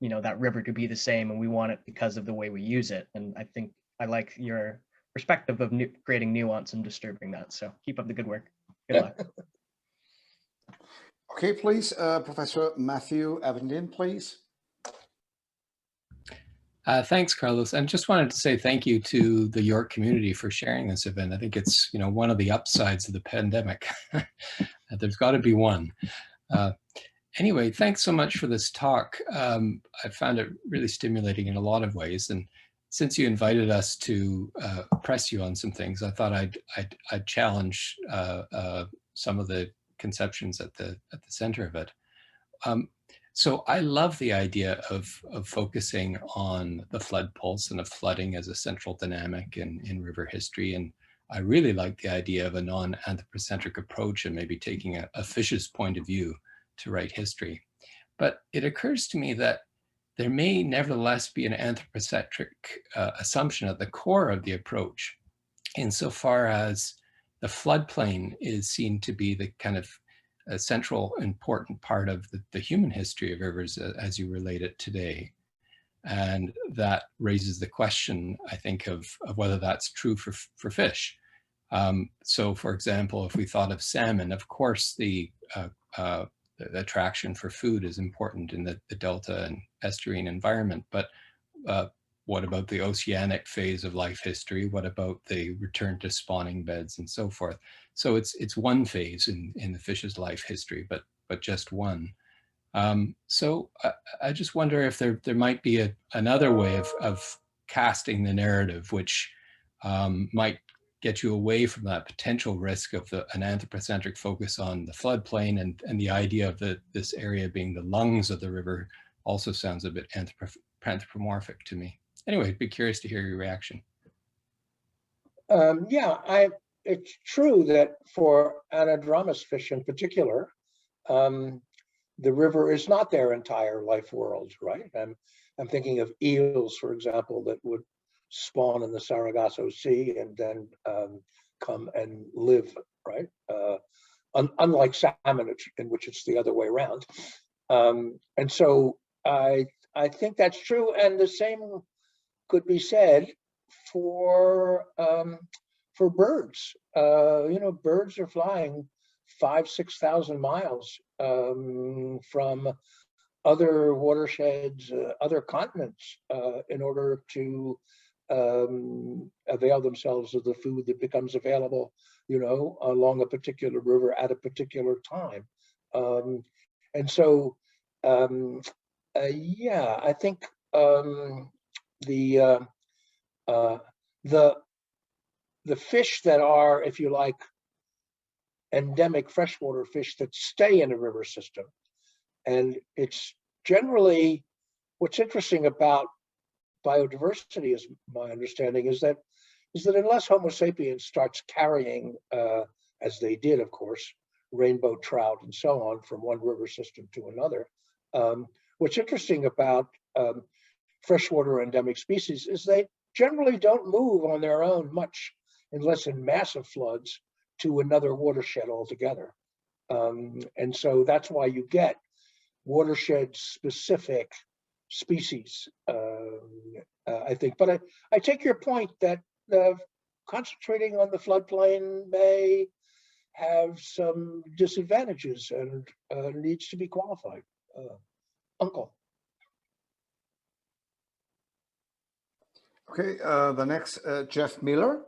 you know, that river to be the same, and we want it because of the way we use it. And I think I like your perspective of creating nuance and disturbing that. So keep up the good work. Good luck. Okay, please, Professor Matthew Avendin, please. Thanks, Carlos. I just wanted to say thank you to the York community for sharing this event. I think it's, you know, one of the upsides of the pandemic. There's got to be one. Anyway, thanks so much for this talk. I found it really stimulating in a lot of ways. And since you invited us to press you on some things, I thought I'd challenge some of the conceptions at the center of it. So I love the idea of focusing on the flood pulse and of flooding as a central dynamic in river history. And I really like the idea of a non-anthropocentric approach and maybe taking a fish's point of view to write history. But it occurs to me that there may nevertheless be an anthropocentric assumption at the core of the approach, insofar as the floodplain is seen to be the kind of a central important part of the human history of rivers as you relate it today. And that raises the question, I think, of whether that's true for fish. So for example, if we thought of salmon, of course, the attraction for food is important in the delta and estuarine environment, but what about the oceanic phase of life history? What about the return to spawning beds and so forth? So it's one phase in the fish's life history, but just one. So I just wonder if there might be another way of casting the narrative, which might get you away from that potential risk of an anthropocentric focus on the floodplain, and the idea of this area being the lungs of the river also sounds a bit anthropomorphic to me. Anyway, I'd be curious to hear your reaction. Yeah, it's true that for anadromous fish in particular, the river is not their entire life world, right? I'm thinking of eels, for example, that would spawn in the Sargasso Sea and then come and live, right? Unlike salmon, in which it's the other way around. And so I think that's true, and the same could be said for birds. You know, birds are flying 5,000–6,000 miles from other watersheds, other continents, in order to avail themselves of the food that becomes available, you know, along a particular river at a particular time. And so, yeah, I think the fish that are, if you like, endemic freshwater fish that stay in a river system. And it's generally, what's interesting about biodiversity, is my understanding, is that unless Homo sapiens starts carrying, as they did, of course, rainbow trout and so on from one river system to another, what's interesting about freshwater endemic species is they generally don't move on their own much, unless in massive floods, to another watershed altogether. And so that's why you get watershed-specific species, I think. But I take your point that concentrating on the floodplain may have some disadvantages and needs to be qualified. Uncle. Okay, the next, Jeff Miller.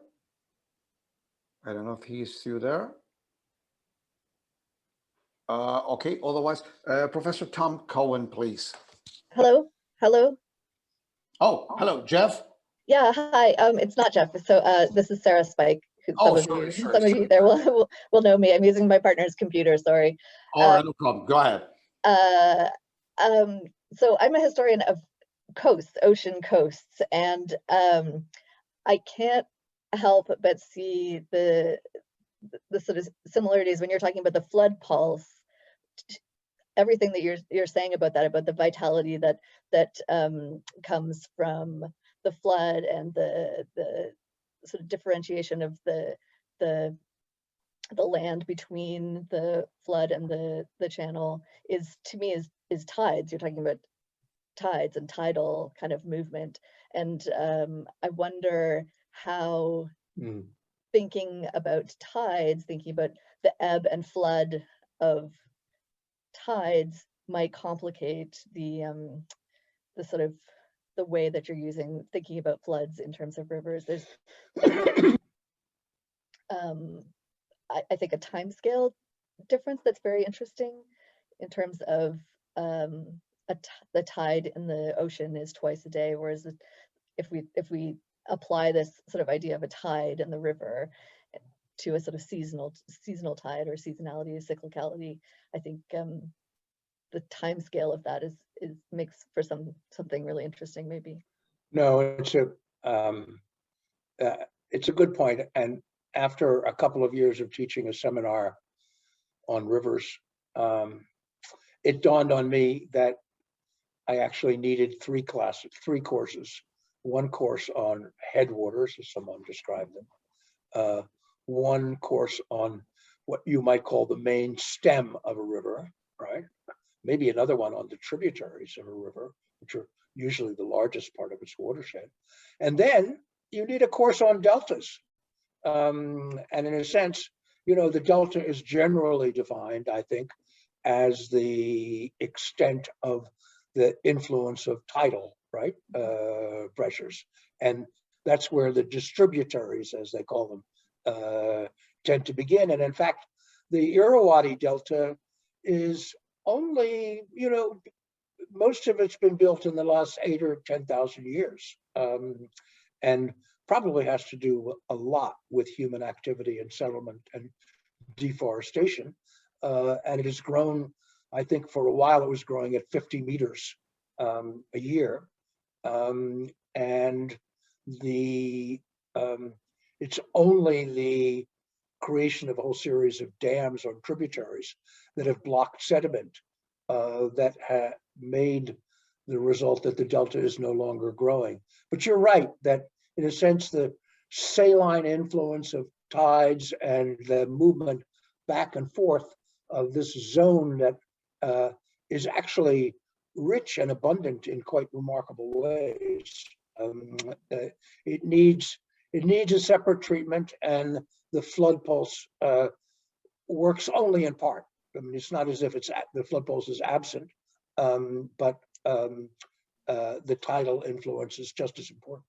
I don't know if he's still there. Okay, otherwise, Professor Tom Cohen, please. Hello. Oh, hello, Jeff. Yeah, hi. It's not Jeff. So this is Sarah Spike. Who some of you there will know me. I'm using my partner's computer. Sorry. Oh, no problem. Go ahead. So I'm a historian of coasts, ocean coasts, and I can't help but see the sort of similarities when you're talking about the flood pulse. Everything that you're saying about that, about the vitality that comes from the flood and the sort of differentiation of the land between the flood and the channel, is, to me, is tides. You're talking about tides and tidal kind of movement, and I wonder how Mm. thinking about tides, thinking about the ebb and flood of tides might complicate the sort of the way that you're thinking about floods in terms of rivers. There's I think a timescale difference that's very interesting in terms of the tide in the ocean is twice a day, whereas if we apply this sort of idea of a tide in the river to a sort of seasonal tide or seasonality, cyclicality, I think the time scale of that is makes for something really interesting, maybe. No, it's a good point. And after a couple of years of teaching a seminar on rivers, it dawned on me that I actually needed three courses. One course on headwaters, as someone described them. One course on what you might call the main stem of a river, right? Maybe another one on the tributaries of a river, which are usually the largest part of its watershed. And then you need a course on deltas. And in a sense, the delta is generally defined, I think, as the extent of the influence of tidal, right, pressures. And that's where the distributaries, as they call them, tend to begin. And in fact, the Irrawaddy Delta is only, most of it's been built in the last 8 or 10,000 years, and probably has to do a lot with human activity and settlement and deforestation. And it has grown, I think for a while it was growing at 50 meters a year. And it's only the creation of a whole series of dams on tributaries that have blocked sediment that made the result that the delta is no longer growing. But you're right that in a sense, the saline influence of tides and the movement back and forth of this zone that is actually rich and abundant in quite remarkable ways. It needs a separate treatment, and the flood pulse works only in part. I mean, it's not as if the flood pulse is absent, but the tidal influence is just as important.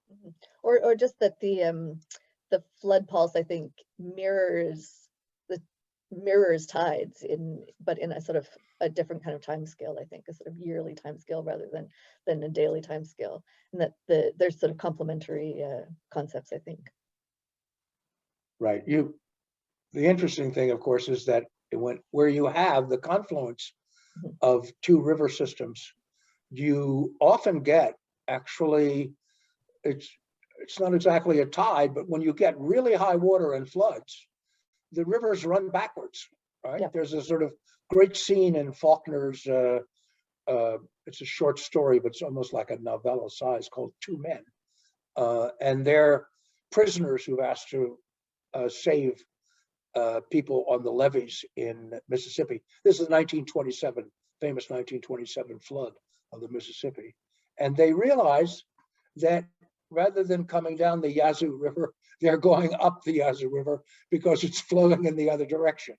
Or just that the flood pulse, I think, mirrors tides but in a sort of a different kind of time scale, I think, a sort of yearly time scale rather than a daily time scale, and that there's sort of complementary concepts, I think. Right. The interesting thing, of course, is that where you have the confluence of two river systems, you often get actually, it's not exactly a tide, but when you get really high water and floods, the rivers run backwards, right? Yeah. There's a sort of great scene in Faulkner's, it's a short story, but it's almost like a novella size, called Two Men. And they're prisoners who've asked to save people on the levees in Mississippi. This is the famous 1927 flood of the Mississippi. And they realize that rather than coming down the Yazoo River, they're going up the Yazoo River because it's flowing in the other direction,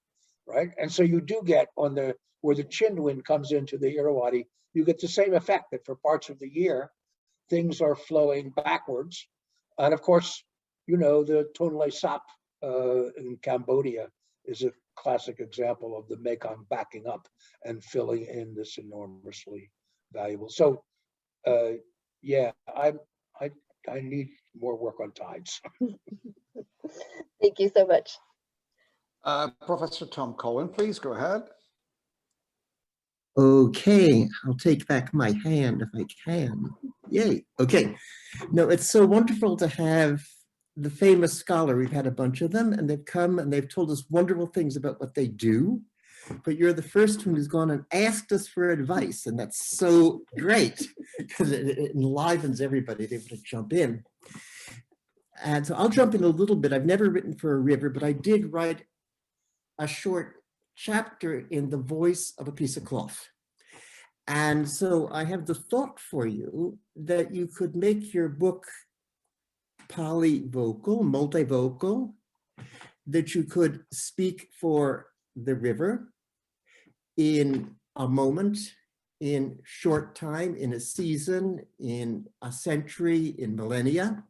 right? And so you do get where the chind wind comes into the Irrawaddy, you get the same effect that for parts of the year, things are flowing backwards. And of course, the Tonle Sap in Cambodia is a classic example of the Mekong backing up and filling in this enormously valuable. So yeah, I need more work on tides. Thank you so much. Professor Tom Cohen, please go ahead. Okay, I'll take back my hand if I can. Yay, okay. No, it's so wonderful to have the famous scholar. We've had a bunch of them, and they've come and they've told us wonderful things about what they do. But you're the first one who's gone and asked us for advice, and that's so great because it enlivens everybody to be able to jump in. And so I'll jump in a little bit. I've never written for a river, but I did write a short chapter in The Voice of a Piece of Cloth. And so I have the thought for you that you could make your book polyvocal, multivocal, that you could speak for the river in a moment, in short time, in a season, in a century, in millennia,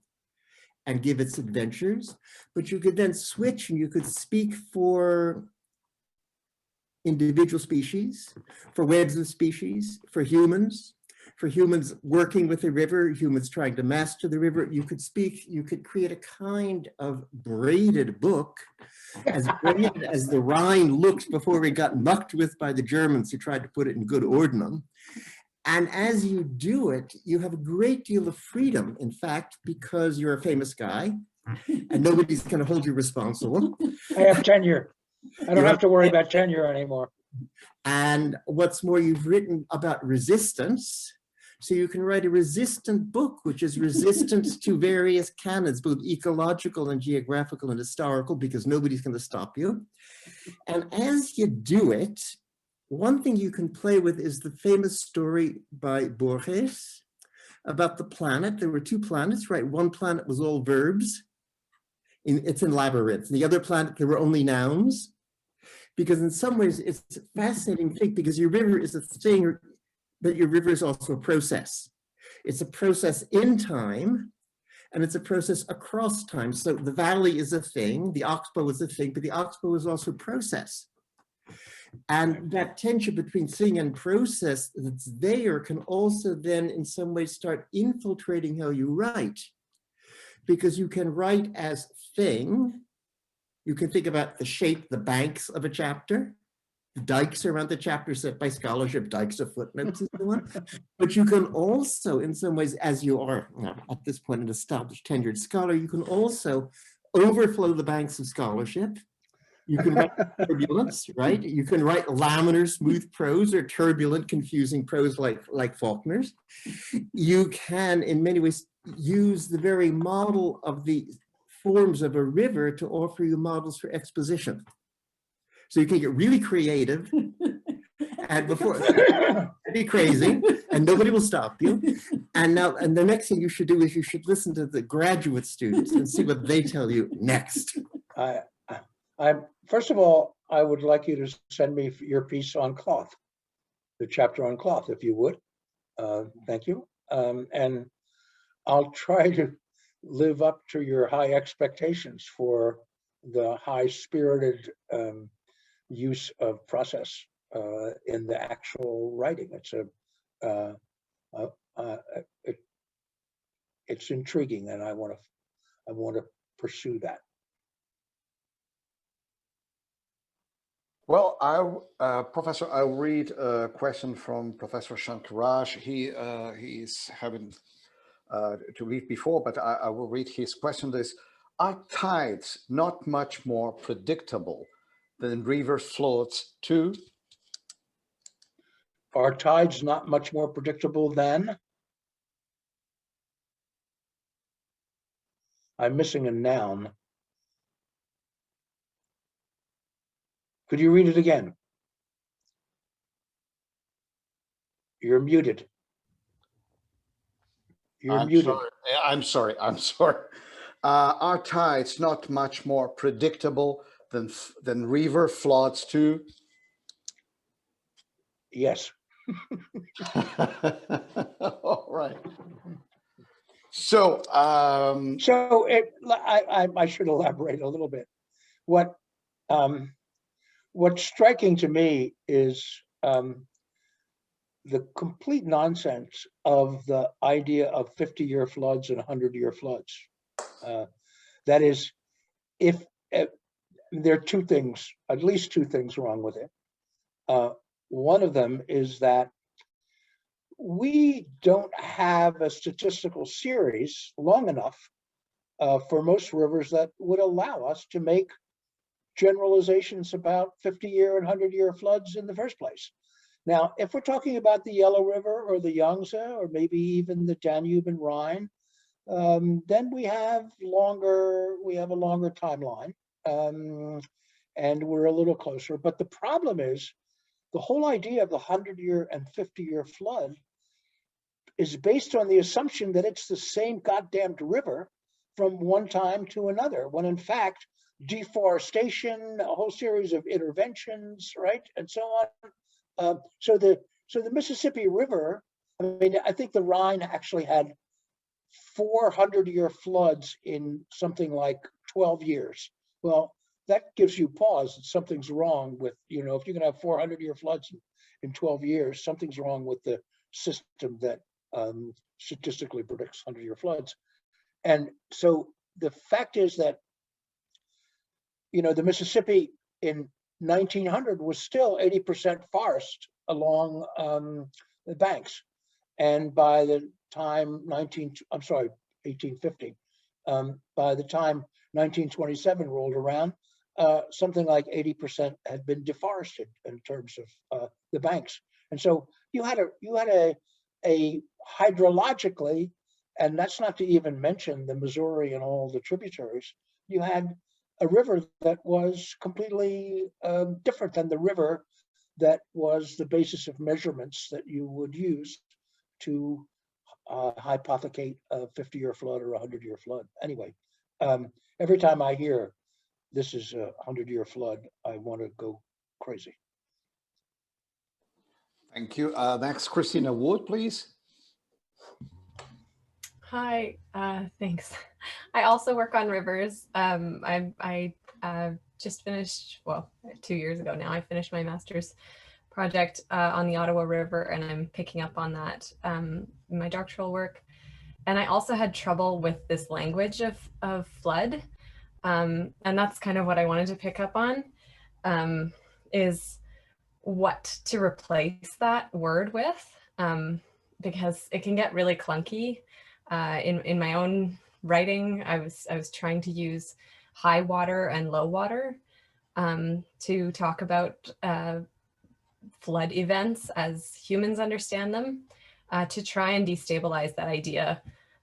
and give its adventures. But you could then switch and you could speak for individual species, for webs of species, for humans working with the river, humans trying to master the river. You could speak, you could create a kind of braided book, as braided as the Rhine looked before it got mucked with by the Germans who tried to put it in good ordnung. And as you do it, you have a great deal of freedom, in fact, because you're a famous guy and nobody's going to hold you responsible. I have tenure. I don't have to worry about tenure anymore. And what's more, you've written about resistance. So you can write a resistant book, which is resistant to various canons, both ecological and geographical and historical, because nobody's going to stop you. And as you do it, one thing you can play with is the famous story by Borges about the planet. There were two planets, right? One planet was all verbs. It's in Labyrinth. The other planet, there were only nouns. Because in some ways, it's a fascinating thing, because your river is a thing, but your river is also a process. It's a process in time, and it's a process across time. So the valley is a thing, the oxbow is a thing, but the oxbow is also process. And that tension between thing and process that's there can also then in some ways start infiltrating how you write. Because you can write as thing, you can think about the shape, the banks of a chapter, the dikes around the chapter set by scholarship, dikes of footnotes and so on. But you can also, in some ways, as you are at this point an established tenured scholar, you can also overflow the banks of scholarship. You can write turbulence, right? You can write laminar, smooth prose, or turbulent, confusing prose like Faulkner's. You can, in many ways, use the very model of the forms of a river to offer you models for exposition. So you can get really creative and before be crazy and nobody will stop you. And the next thing you should do is you should listen to the graduate students and see what they tell you next. First of all, I would like you to send me your piece on cloth, the chapter on cloth, if you would. Thank you. And I'll try to live up to your high expectations for the high-spirited use of process in the actual writing. It's intriguing, and I want to pursue that. Well, Professor, I'll read a question from Professor Shankaraj. He's having to leave before, but I will read his question. Are tides not much more predictable than river floods too? Are tides not much more predictable than? I'm missing a noun. Could you read it again? You're muted. You're muted. I'm sorry. Are tides not much more predictable than river floods too? Yes. All right. So, I should elaborate a little bit. What's striking to me is the complete nonsense of the idea of 50-year floods and 100-year floods. That is, if there are two things, at least two things wrong with it. One of them is that we don't have a statistical series long enough for most rivers that would allow us to make generalizations about 50-year and 100-year floods in the first place. Now, if we're talking about the Yellow River or the Yangtze, or maybe even the Danube and Rhine, then we have a longer timeline, and we're a little closer. But the problem is, the whole idea of the 100-year and 50-year flood is based on the assumption that it's the same goddamned river from one time to another, when in fact, deforestation, a whole series of interventions, right, and so on. So the Mississippi River, I mean, I think the Rhine actually had 400-year floods in something like 12 years. Well, that gives you pause that something's wrong with, if you're going to have 400-year floods in 12 years, something's wrong with the system that statistically predicts 100-year floods. And so the fact is that, the Mississippi in 1900 was still 80% forest along the banks. And by the time 1850, by the time 1927 rolled around, something like 80% had been deforested in terms of the banks. And so you had a hydrologically, and that's not to even mention the Missouri and all the tributaries, you had a river that was completely different than the river that was the basis of measurements that you would use to hypothecate a 50-year flood or a 100-year flood. Anyway, every time I hear this is a 100-year flood, I want to go crazy. Thank you. Next, Christina Wood, please. Hi, thanks. I also work on rivers. I just finished, well, 2 years ago now, I finished my master's project on the Ottawa River, and I'm picking up on that in my doctoral work. And I also had trouble with this language of flood. And that's kind of what I wanted to pick up on, is what to replace that word with, because it can get really clunky. In my own writing, I was trying to use high water and low water to talk about flood events as humans understand them, to try and destabilize that idea,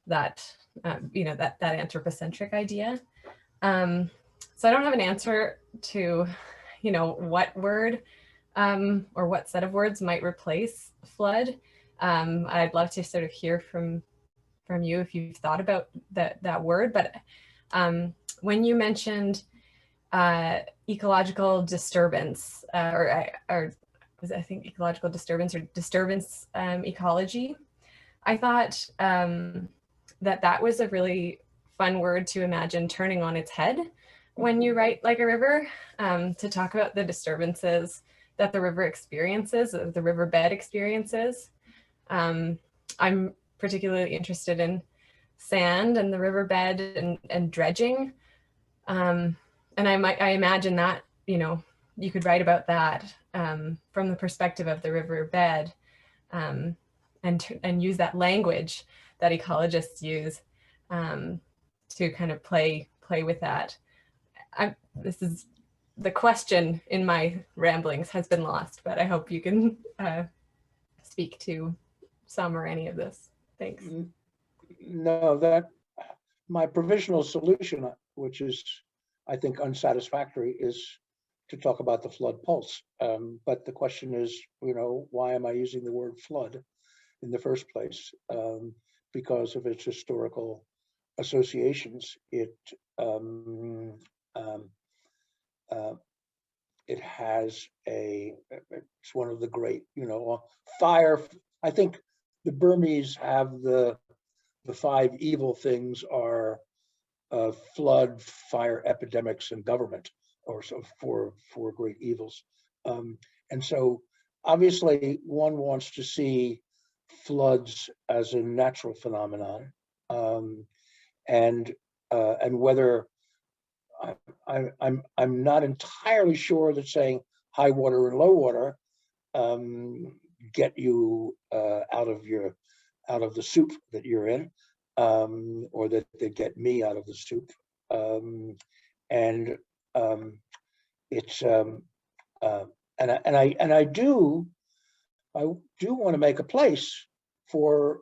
that that anthropocentric idea. So I don't have an answer to what word or what set of words might replace flood. I'd love to sort of hear from you if you've thought about that word. But when you mentioned ecological disturbance, or was it, I think ecological disturbance or disturbance ecology, I thought that was a really fun word to imagine turning on its head when you write Like a River, to talk about the disturbances that the river experiences, the riverbed experiences. I'm particularly interested in sand and the riverbed and dredging. And I imagine that, you could write about that from the perspective of the riverbed, and use that language that ecologists use to kind of play with that. This is the question in my ramblings has been lost, but I hope you can speak to some or any of this. Thanks. No, that my provisional solution, which is, I think, unsatisfactory, is to talk about the flood pulse. But the question is, why am I using the word flood in the first place? Because of its historical associations. It has it's one of the great, fire. I think the Burmese have the 5 evil things are flood, fire, epidemics, and government, or so 4 great evils. And so obviously one wants to see floods as a natural phenomenon, and whether I'm not entirely sure that saying high water and low water get you out of the soup that you're in, or that they get me out of the soup. I do want to make a place for,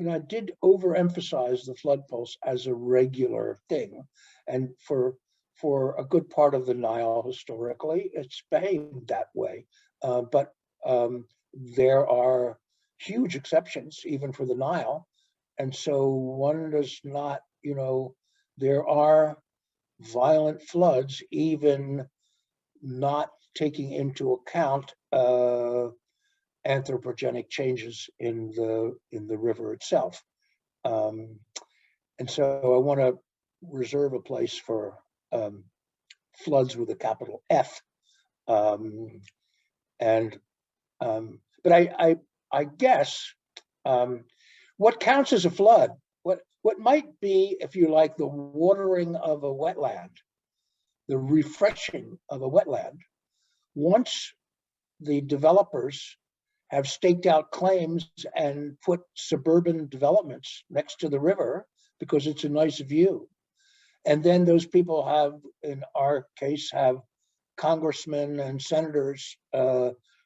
I did overemphasize the flood pulse as a regular thing, and for a good part of the Nile historically, it's behaved that way. But there are huge exceptions even for the Nile, and so one does not, there are violent floods, even not taking into account anthropogenic changes in the river itself. And so I want to reserve a place for floods with a capital F. But I guess what counts as a flood, what might be, if you like, the watering of a wetland, the refreshing of a wetland, once the developers have staked out claims and put suburban developments next to the river because it's a nice view. And then those people have, in our case, have congressmen and senators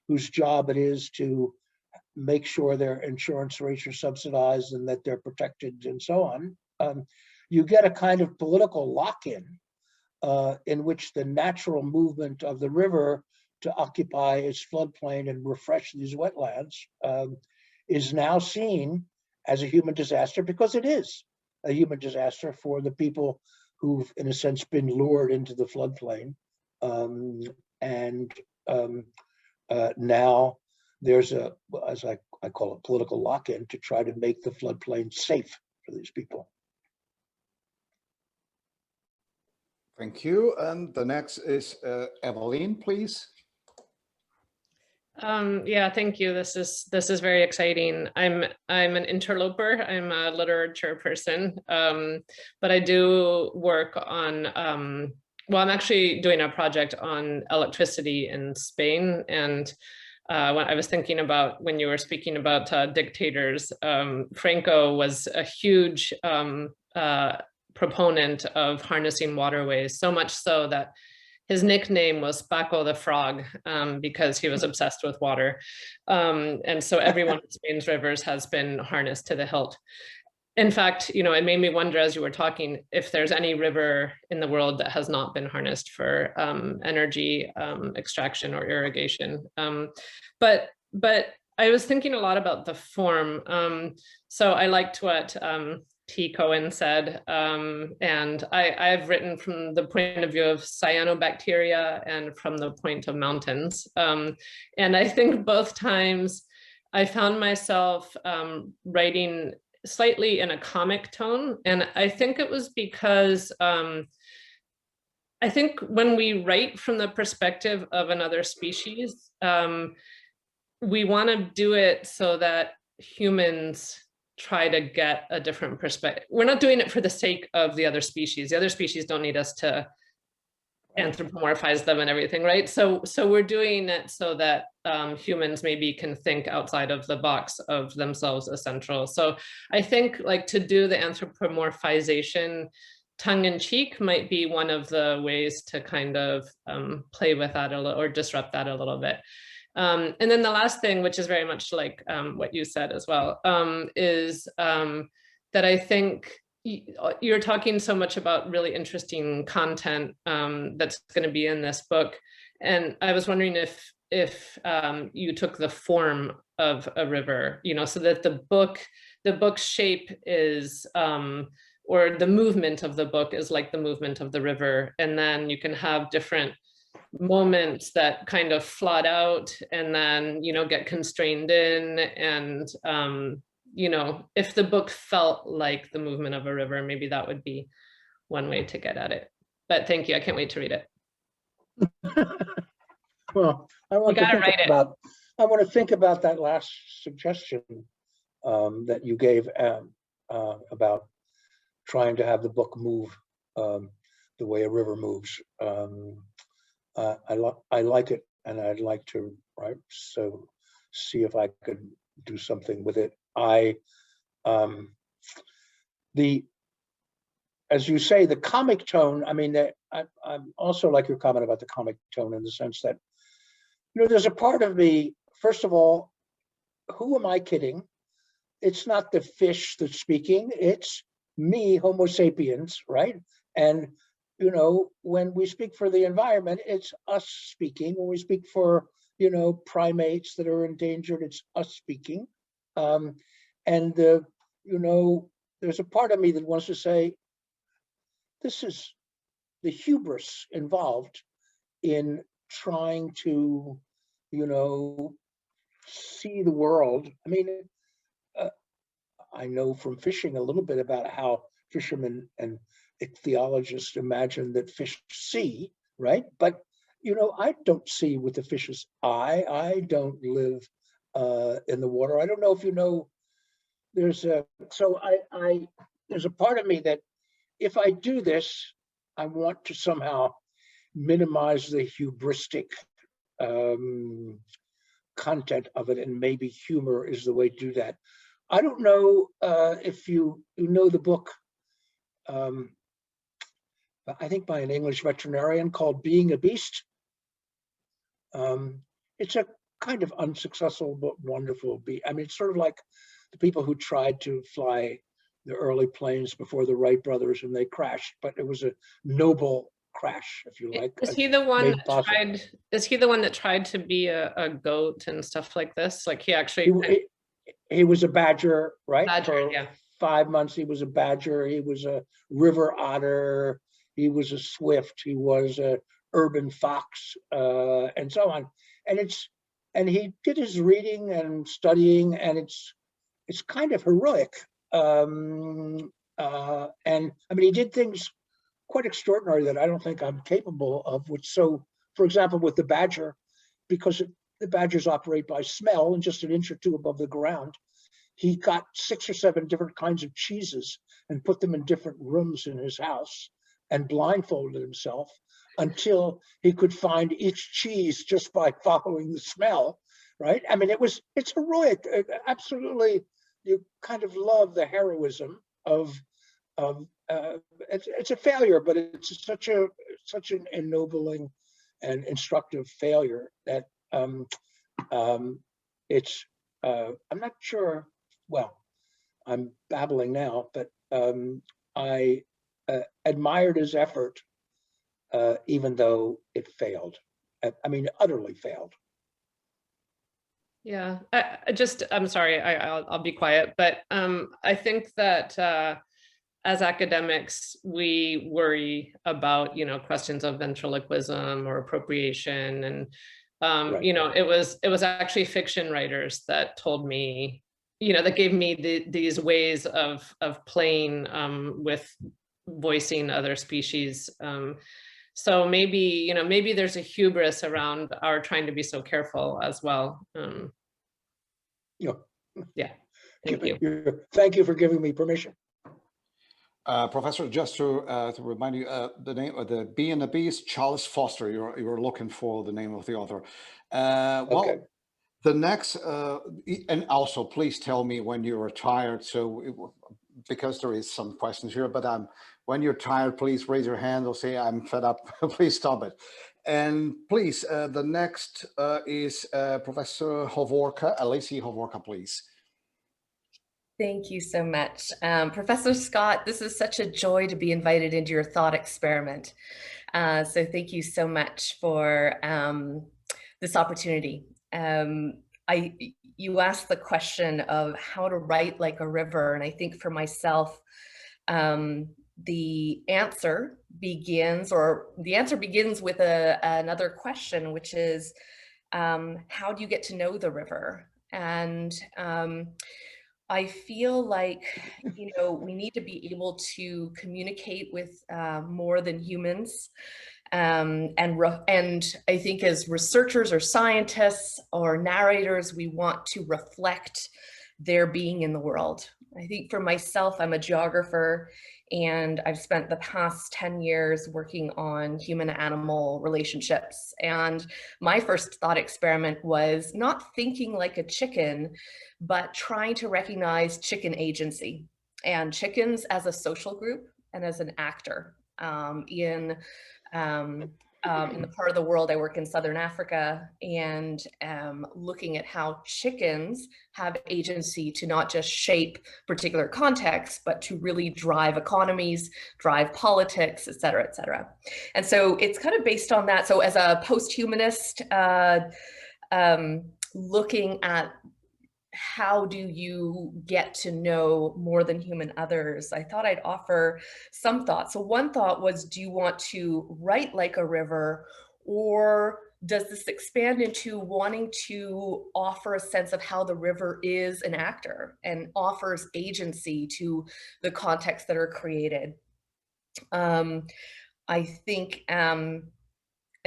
whose job it is to make sure their insurance rates are subsidized and that they're protected and so on. You get a kind of political lock-in in which the natural movement of the river to occupy its floodplain and refresh these wetlands is now seen as a human disaster, because it is a human disaster for the people who've, in a sense, been lured into the floodplain. Now there's a, as I call it, political lock-in to try to make the floodplain safe for these people. Thank you. And the next is Evelyn, please. Yeah, thank you. This is very exciting. I'm an interloper. I'm a literature person, but I do work on. Well, I'm actually doing a project on electricity in Spain, and when I was thinking about when you were speaking about dictators, Franco was a huge proponent of harnessing waterways, so much so that his nickname was Paco the Frog, because he was obsessed with water. And so every one of Spain's rivers has been harnessed to the hilt. In fact, you know, it made me wonder as you were talking, if there's any river in the world that has not been harnessed for energy extraction or irrigation. But I was thinking a lot about the form. So I liked what T. Cohen said, and I've written from the point of view of cyanobacteria and from the point of mountains. And I think both times I found myself writing slightly in a comic tone. And I think it was because I think when we write from the perspective of another species, we want to do it so that humans try to get a different perspective. We're not doing it for the sake of the other species. The other species don't need us to anthropomorphize them and everything, right? So we're doing it so that humans maybe can think outside of the box of themselves essential. So I think like to do the anthropomorphization tongue-in-cheek might be one of the ways to kind of play with that a little or disrupt that a little bit. And then the last thing, which is very much like what you said as well, is that I think you're talking so much about really interesting content that's going to be in this book. And I was wondering if you took the form of a river, you know, so that the book's shape is, or the movement of the book is like the movement of the river. And then you can have different moments that kind of flood out and then, you know, get constrained in. And, you know, if the book felt like the movement of a river, maybe that would be one way to get at it. But thank you. I can't wait to read it. Well, I want to think about that last suggestion that you gave about trying to have the book move the way a river moves. I like it, and I'd like to see if I could do something with it. As you say, the comic tone, I mean, I also like your comment about the comic tone in the sense that, you know, there's a part of me, first of all, who am I kidding? It's not the fish that's speaking, it's me, Homo sapiens, right? And, you know, when we speak for the environment, it's us speaking. When we speak for, you know, primates that are endangered, it's us speaking. You know, there's a part of me that wants to say, this is the hubris involved in trying to, you know, see the world. I mean, I know from fishing a little bit about how fishermen and ichthyologists imagine that fish see, right? But, you know, I don't see with the fish's eye. I don't live in the water. I don't know if you know, there's a part of me that if I do this, I want to somehow minimize the hubristic content of it, and maybe humor is the way to do that. I don't know if you know the book, I think by an English veterinarian, called Being a Beast. It's a kind of unsuccessful but wonderful beast. I mean, it's sort of like the people who tried to fly the early planes before the Wright brothers and they crashed, but it was a noble crash, if you like. Is he the one that tried? Is he the one that tried to be a goat and stuff like this? Like he actually. He was a badger, right? Badger, yeah. 5 months he was a badger. He was a river otter. He was a swift. He was a urban fox, and so on. And he did his reading and studying, and it's kind of heroic. And I mean, he did things quite extraordinary that I don't think I'm capable of. Which, so, for example, with the badger, because the badgers operate by smell, and just an inch or two above the ground, he got 6 or 7 different kinds of cheeses and put them in different rooms in his house and blindfolded himself until he could find each cheese just by following the smell, right? I mean, it's heroic. Absolutely, you kind of love the heroism of it's a failure, but it's such an ennobling and instructive failure that it's I'm not sure. Well, I'm babbling now, but I admired his effort, even though it failed. I mean, utterly failed. Yeah, I'm sorry, I'll be quiet, but I think that as academics, we worry about, you know, questions of ventriloquism or appropriation, and Right. you know, it was actually fiction writers that told me, you know, that gave me these ways of playing with voicing other species. So maybe, you know, maybe there's a hubris around our trying to be so careful as well. Yeah. Yeah. Thank you. Thank you for giving me permission. Professor, just to remind you, the name of the Bee and the Beast, Charles Foster. You were looking for the name of the author. Well, Okay. the next, and also please tell me when you're retired. So, because there is some questions here, but when you're tired, please raise your hand or say I'm fed up. Please stop it. And please, the next is Professor Hovorka, Alicia Hovorka, please. Thank you so much. Professor Scott, this is such a joy to be invited into your thought experiment. So thank you so much for this opportunity. You asked the question of how to write like a river, and I think for myself, the answer begins with another question, which is, how do you get to know the river? And I feel like, you know, we need to be able to communicate with more than humans. And I think as researchers or scientists or narrators, we want to reflect their being in the world. I think for myself, I'm a geographer, and I've spent the past 10 years working on human-animal relationships. And my first thought experiment was not thinking like a chicken, but trying to recognize chicken agency and chickens as a social group and as an actor. In the part of the world I work in, Southern Africa, and looking at how chickens have agency to not just shape particular contexts, but to really drive economies, drive politics, et cetera, et cetera. And so it's kind of based on that. So as a post-humanist, looking at how do you get to know more than human others, I thought I'd offer some thoughts. So one thought was, do you want to write like a river, or does this expand into wanting to offer a sense of how the river is an actor and offers agency to the contexts that are created? I think, and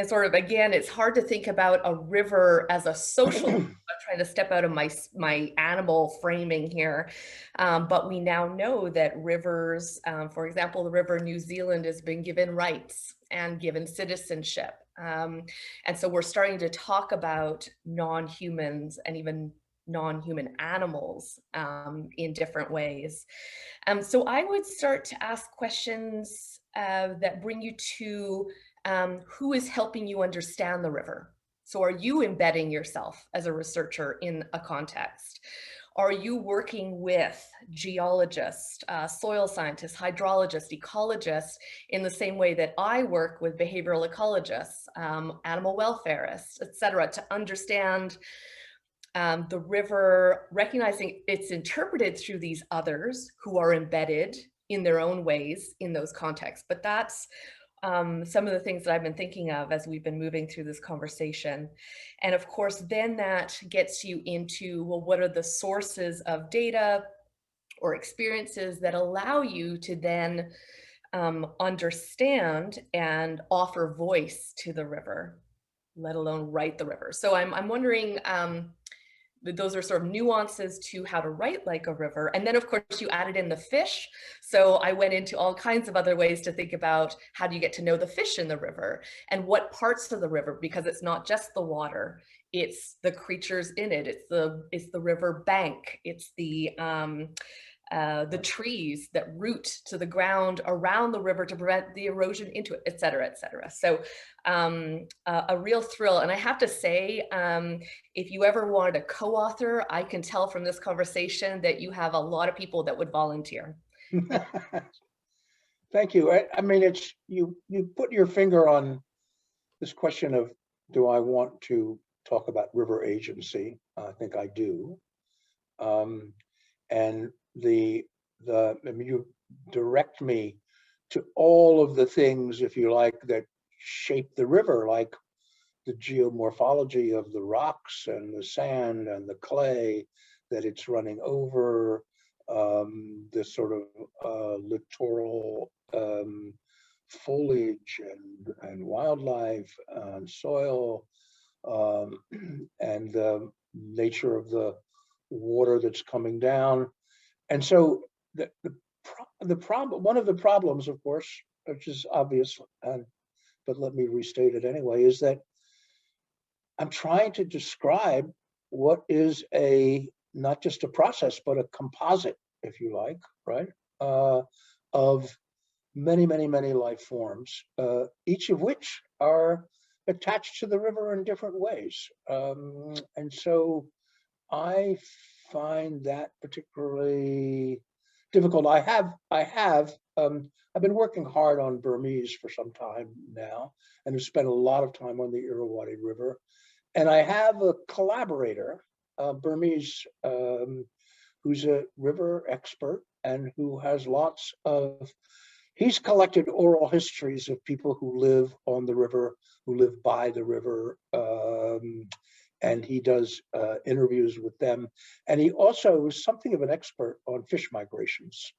sort of, again, it's hard to think about a river as a social, I'm trying to step out of my animal framing here, but we now know that rivers, for example, the river in New Zealand has been given rights and given citizenship. And so we're starting to talk about non-humans and even non-human animals in different ways. So I would start to ask questions that bring you to who is helping you understand the river. So are you embedding yourself as a researcher in a context? Are you working with geologists, soil scientists, hydrologists, ecologists in the same way that I work with behavioral ecologists, animal welfareists, et cetera, to understand the river, recognizing it's interpreted through these others who are embedded in their own ways in those contexts? But that's some of the things that I've been thinking of as we've been moving through this conversation. And of course, then that gets you into, well, what are the sources of data or experiences that allow you to then understand and offer voice to the river, let alone write the river? So I'm wondering, those are sort of nuances to how to write like a river. And then of course you added in the fish. So I went into all kinds of other ways to think about how do you get to know the fish in the river and what parts of the river, because it's not just the water, it's the creatures in it. It's the river bank. It's the trees that root to the ground around the river to prevent the erosion into it, et cetera, et cetera. So a real thrill. And I have to say, if you ever wanted a co-author, I can tell from this conversation that you have a lot of people that would volunteer. Thank you. I mean, it's you put your finger on this question of, do I want to talk about river agency? I think I do. And I mean, you direct me to all of the things, if you like, that shape the river, like the geomorphology of the rocks and the sand and the clay that it's running over, the sort of littoral foliage and wildlife and soil, and the nature of the water that's coming down. And so the problem, one of the problems, of course, which is obvious, but let me restate it anyway, is that I'm trying to describe what is not just a process, but a composite, if you like, right, of many, many, many life forms, each of which are attached to the river in different ways. And so I find that particularly difficult. I've been working hard on Burmese for some time now, and have spent a lot of time on the Irrawaddy River. And I have a collaborator, Burmese, who's a river expert and who has he's collected oral histories of people who live on the river, who live by the river, and he does interviews with them. And he also is something of an expert on fish migrations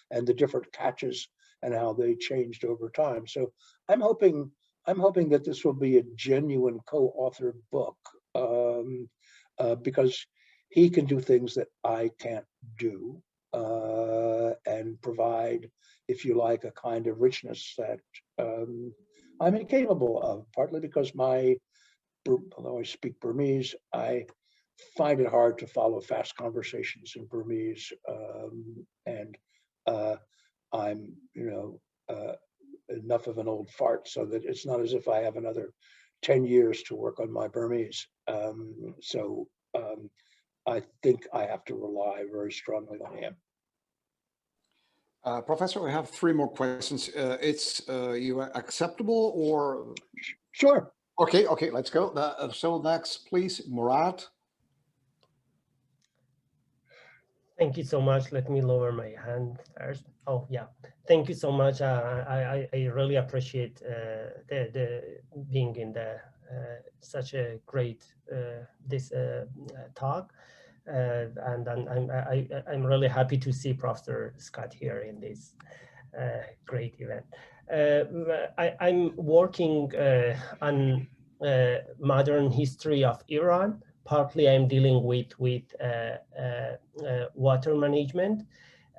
and the different catches and how they changed over time. So I'm hoping that this will be a genuine co-authored book, because he can do things that I can't do, and provide, if you like, a kind of richness that I'm incapable of, partly because although I speak Burmese, I find it hard to follow fast conversations in Burmese, and I'm, enough of an old fart so that it's not as if I have another 10 years to work on my Burmese. So I think I have to rely very strongly on him. Professor, we have 3 more questions. It's you acceptable or? Sure. Okay, let's go. So next, please, Murat. Thank you so much. Let me lower my hand first. Oh yeah, thank you so much. I really appreciate the being in the such a great this talk, and I'm really happy to see Professor Scott here in this great event. I'm working on modern history of Iran. Partly I'm dealing with water management.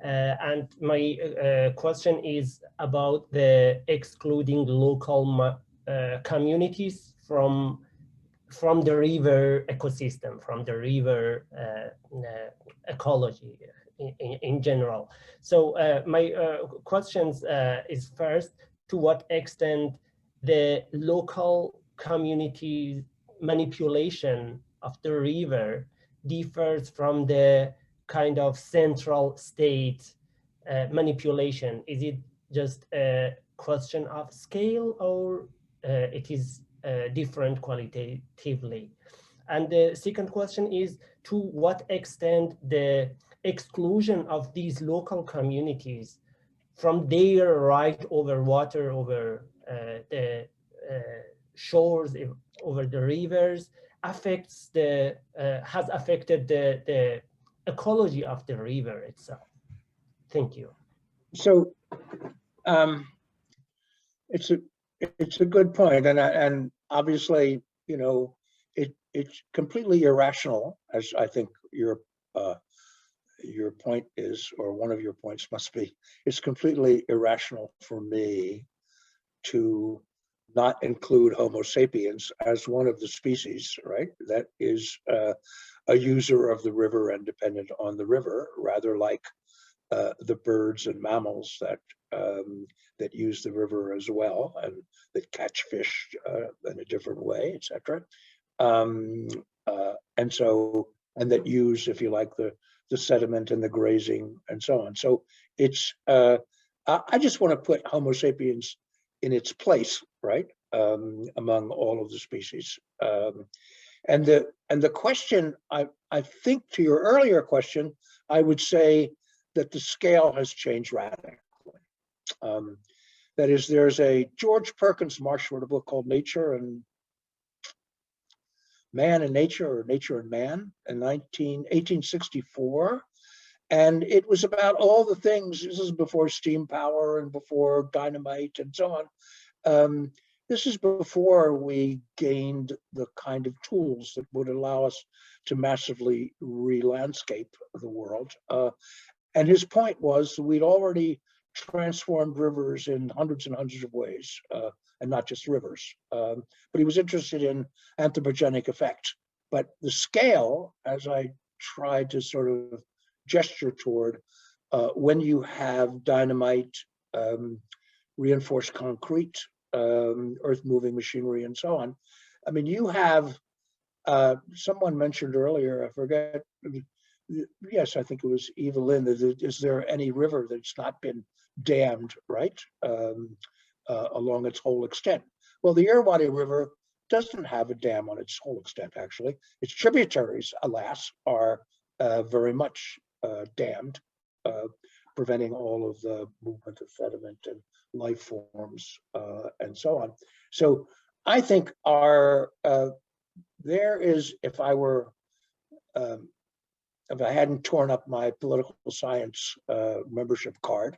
And my question is about the excluding local communities from the river ecosystem, from the river ecology in general. So my questions is first, to what extent the local community manipulation of the river differs from the kind of central state manipulation? Is it just a question of scale, or it is different qualitatively? And the second question is, to what extent the exclusion of these local communities from their right over water, over the shores, over the rivers, affects the has affected the ecology of the river itself? Thank you. So it's a good point, and obviously, you know, it's completely irrational, as I think your point is, or one of your points must be. It's completely irrational for me to not include Homo sapiens as one of the species, right? That is a user of the river and dependent on the river, rather like the birds and mammals that use the river as well, and that catch fish in a different way, etc. And that use, if you like, the sediment and the grazing and so on. So it's I just want to put Homo sapiens in its place, right, among all of the species. And the question, I think, to your earlier question, I would say that the scale has changed radically. That is, there's a George Perkins Marsh wrote a book called Nature and Man and Nature, or Nature and Man, in 1864. And it was about all the things. This is before steam power and before dynamite and so on. This is before we gained the kind of tools that would allow us to massively re-landscape the world. And his point was we'd already transformed rivers in hundreds and hundreds of ways, and not just rivers. But he was interested in anthropogenic effect. But the scale, as I tried to sort of gesture toward, when you have dynamite, reinforced concrete, earth-moving machinery, and so on. I mean, you have, someone mentioned earlier, I forget, yes, I think it was Evelyn, is there any river that's not been dammed, right, along its whole extent? Well, the Irrawaddy River doesn't have a dam on its whole extent, actually. Its tributaries, alas, are very much dammed, preventing all of the movement of sediment and life forms and so on. So I think there is, if I hadn't torn up my political science membership card,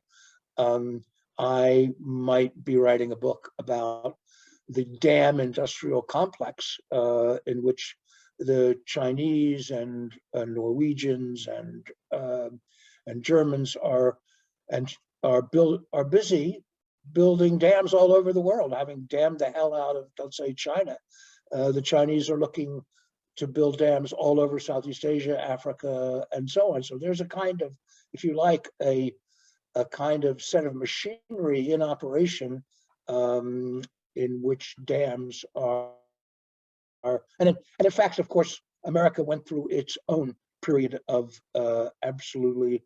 I might be writing a book about the dam industrial complex in which the Chinese and Norwegians and Germans are busy building dams all over the world, having dammed the hell out of, let's say, China. The Chinese are looking to build dams all over Southeast Asia, Africa, and so on. So there's a kind of, if you like, a kind of set of machinery in operation in which dams are and in fact, of course, America went through its own period of absolutely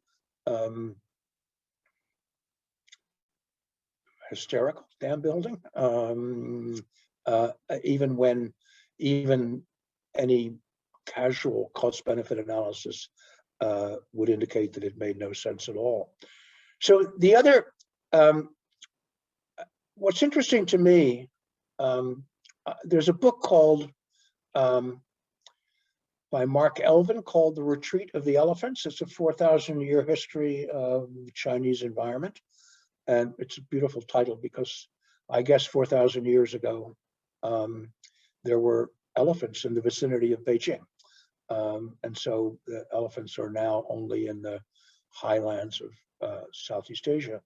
hysterical dam building, even when any casual cost-benefit analysis would indicate that it made no sense at all. So the other, what's interesting to me, there's a book called, by Mark Elvin, called The Retreat of the Elephants. It's a 4,000-year history of the Chinese environment. And it's a beautiful title because I guess 4,000 years ago, there were elephants in the vicinity of Beijing. And so the elephants are now only in the highlands of Southeast Asia.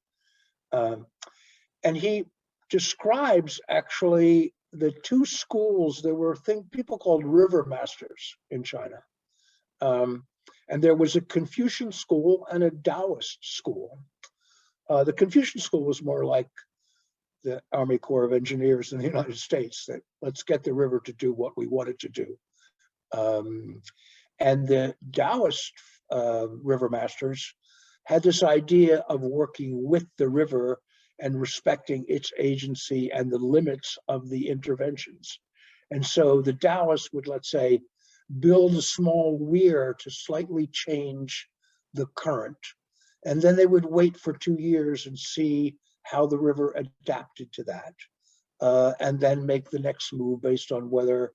And he describes actually the two schools. There were people called river masters in China. And there was a Confucian school and a Taoist school. The Confucian school was more like the Army Corps of Engineers in the United States, that let's get the river to do what we want it to do. And the Taoist river masters had this idea of working with the river and respecting its agency and the limits of the interventions. And so the Taoists would, let's say, build a small weir to slightly change the current. And then they would wait for 2 years and see how the river adapted to that. And then make the next move based on whether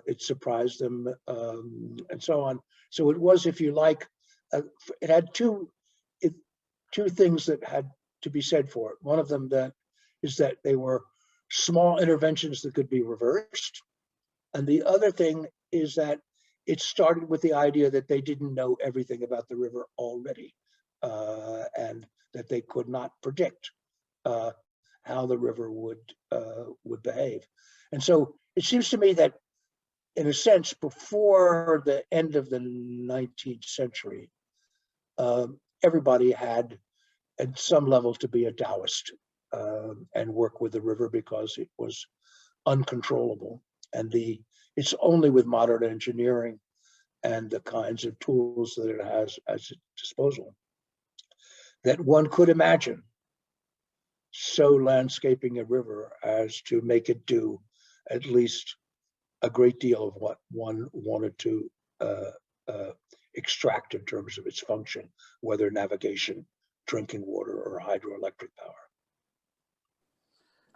it surprised them, and so on. So it was, if you like, it had two things that had to be said for it. One of them is that they were small interventions that could be reversed. And the other thing is that it started with the idea that they didn't know everything about the river already, and that they could not predict how the river would behave. And so it seems to me that, in a sense, before the end of the 19th century, everybody had, at some level, to be a Taoist and work with the river because it was uncontrollable. And it's only with modern engineering and the kinds of tools that it has at its disposal that one could imagine so landscaping a river as to make it do at least a great deal of what one wanted to extract in terms of its function, whether navigation, drinking water, or hydroelectric power.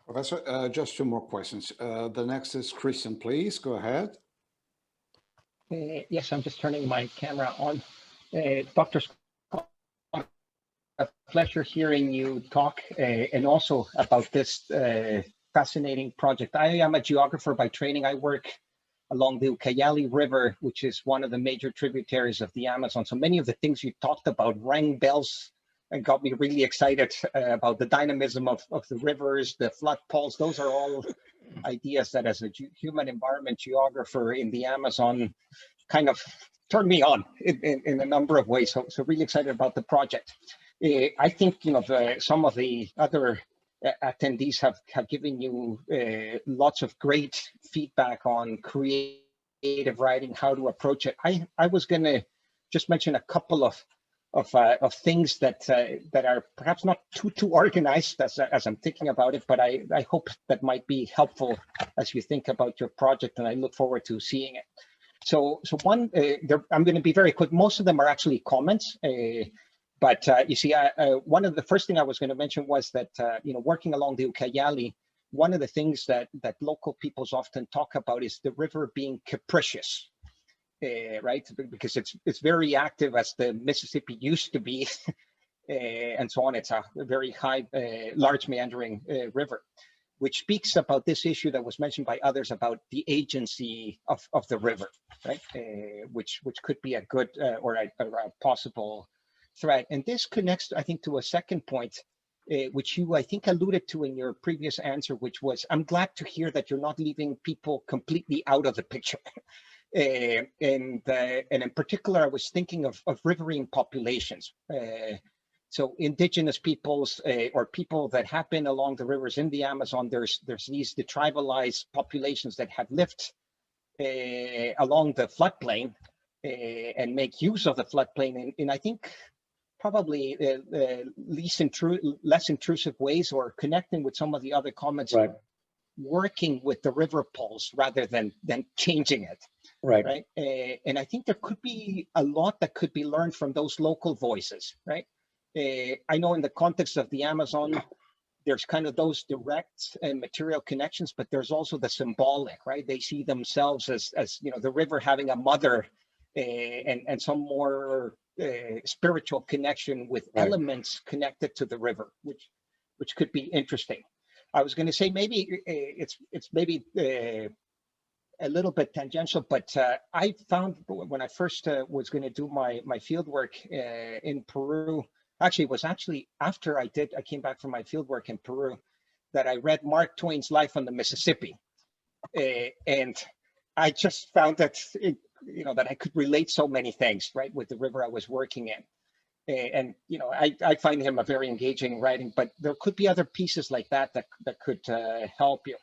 Professor, just two more questions. The next is Christian, please, go ahead. Yes, I'm just turning my camera on. Dr. Scott, a pleasure hearing you talk and also about this fascinating project. I am a geographer by training. I work along the Ucayali River, which is one of the major tributaries of the Amazon. So many of the things you talked about rang bells and got me really excited about the dynamism of the rivers, the flood pulse. Those are all ideas that, as a human environment geographer in the Amazon, kind of turned me on in a number of ways. So really excited about the project. I think, you know, some of the other attendees have given you lots of great feedback on creative writing, how to approach it. I was going to just mention a couple of things that are perhaps not too organized as I'm thinking about it, but I hope that might be helpful as you think about your project, and I look forward to seeing it. So one, I'm going to be very quick. Most of them are actually comments. But you see, one of the first thing I was going to mention was that, you know, working along the Ucayali, one of the things that local peoples often talk about is the river being capricious, right? Because it's very active, as the Mississippi used to be, and so on. It's a very high, large meandering river, which speaks about this issue that was mentioned by others about the agency of the river, right? Which could be a good or a possible threat. And this connects, I think, to a second point, which you, I think, alluded to in your previous answer, which was, I'm glad to hear that you're not leaving people completely out of the picture. And in particular, I was thinking of riverine populations. So indigenous peoples or people that have been along the rivers in the Amazon, there's the tribalized populations that have lived along the floodplain and make use of the floodplain in I think, probably less intrusive ways, or connecting with some of the other comments right. working with the river pulse rather than changing it. Right. Right. And I think there could be a lot that could be learned from those local voices. Right. I know in the context of the Amazon, there's kind of those direct and material connections, but there's also the symbolic, right? They see themselves as you know, the river having a mother and some more spiritual connection with Right. elements connected to the river, which could be interesting. I was going to say maybe it's maybe a little bit tangential, but I found when I first was going to do my field work in Peru, actually it was actually after I came back from my field work in Peru, that I read Mark Twain's Life on the Mississippi, and I just found that you know, that I could relate so many things, right, with the river I was working in. And you know, I find him a very engaging writing, but there could be other pieces like that could help you.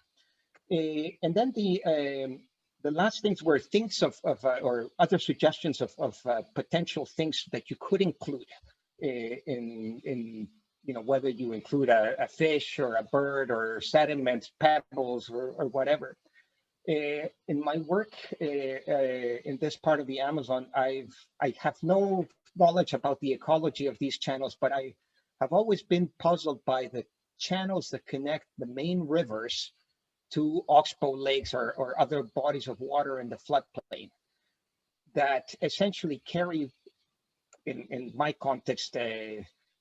And then the last things were things of or other suggestions of potential things that you could include in you know, whether you include a fish or a bird or sediments, pebbles or whatever. In my work in this part of the Amazon, I have no knowledge about the ecology of these channels, but I have always been puzzled by the channels that connect the main rivers to oxbow lakes or other bodies of water in the floodplain that essentially carry, in my context,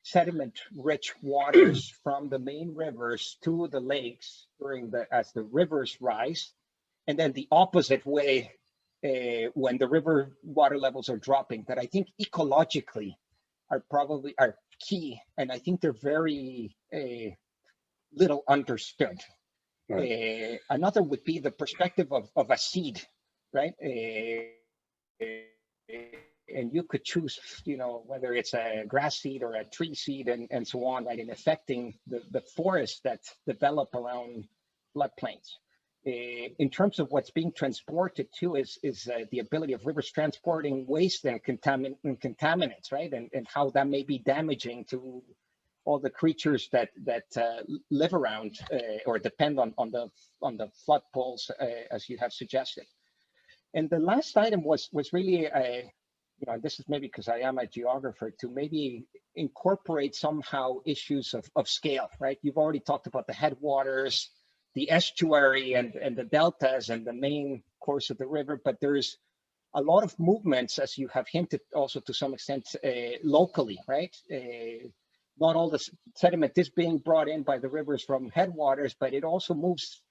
sediment-rich waters from the main rivers to the lakes as the rivers rise, and then the opposite way when the river water levels are dropping, that I think ecologically are key, and I think they're very little understood. Right. Another would be the perspective of a seed, right? And you could choose, you know, whether it's a grass seed or a tree seed and so on, right, in affecting the forests that develop around floodplains. In terms of what's being transported too is the ability of rivers transporting waste and contaminants, right, and how that may be damaging to all the creatures that live around or depend on the flood pools, as you have suggested. And the last item was really you know, this is maybe because I am a geographer, to maybe incorporate somehow issues of scale, right? You've already talked about the headwaters, the estuary, and the deltas and the main course of the river, but there's a lot of movements, as you have hinted also to some extent locally, right? Not all the sediment is being brought in by the rivers from headwaters, but it also moves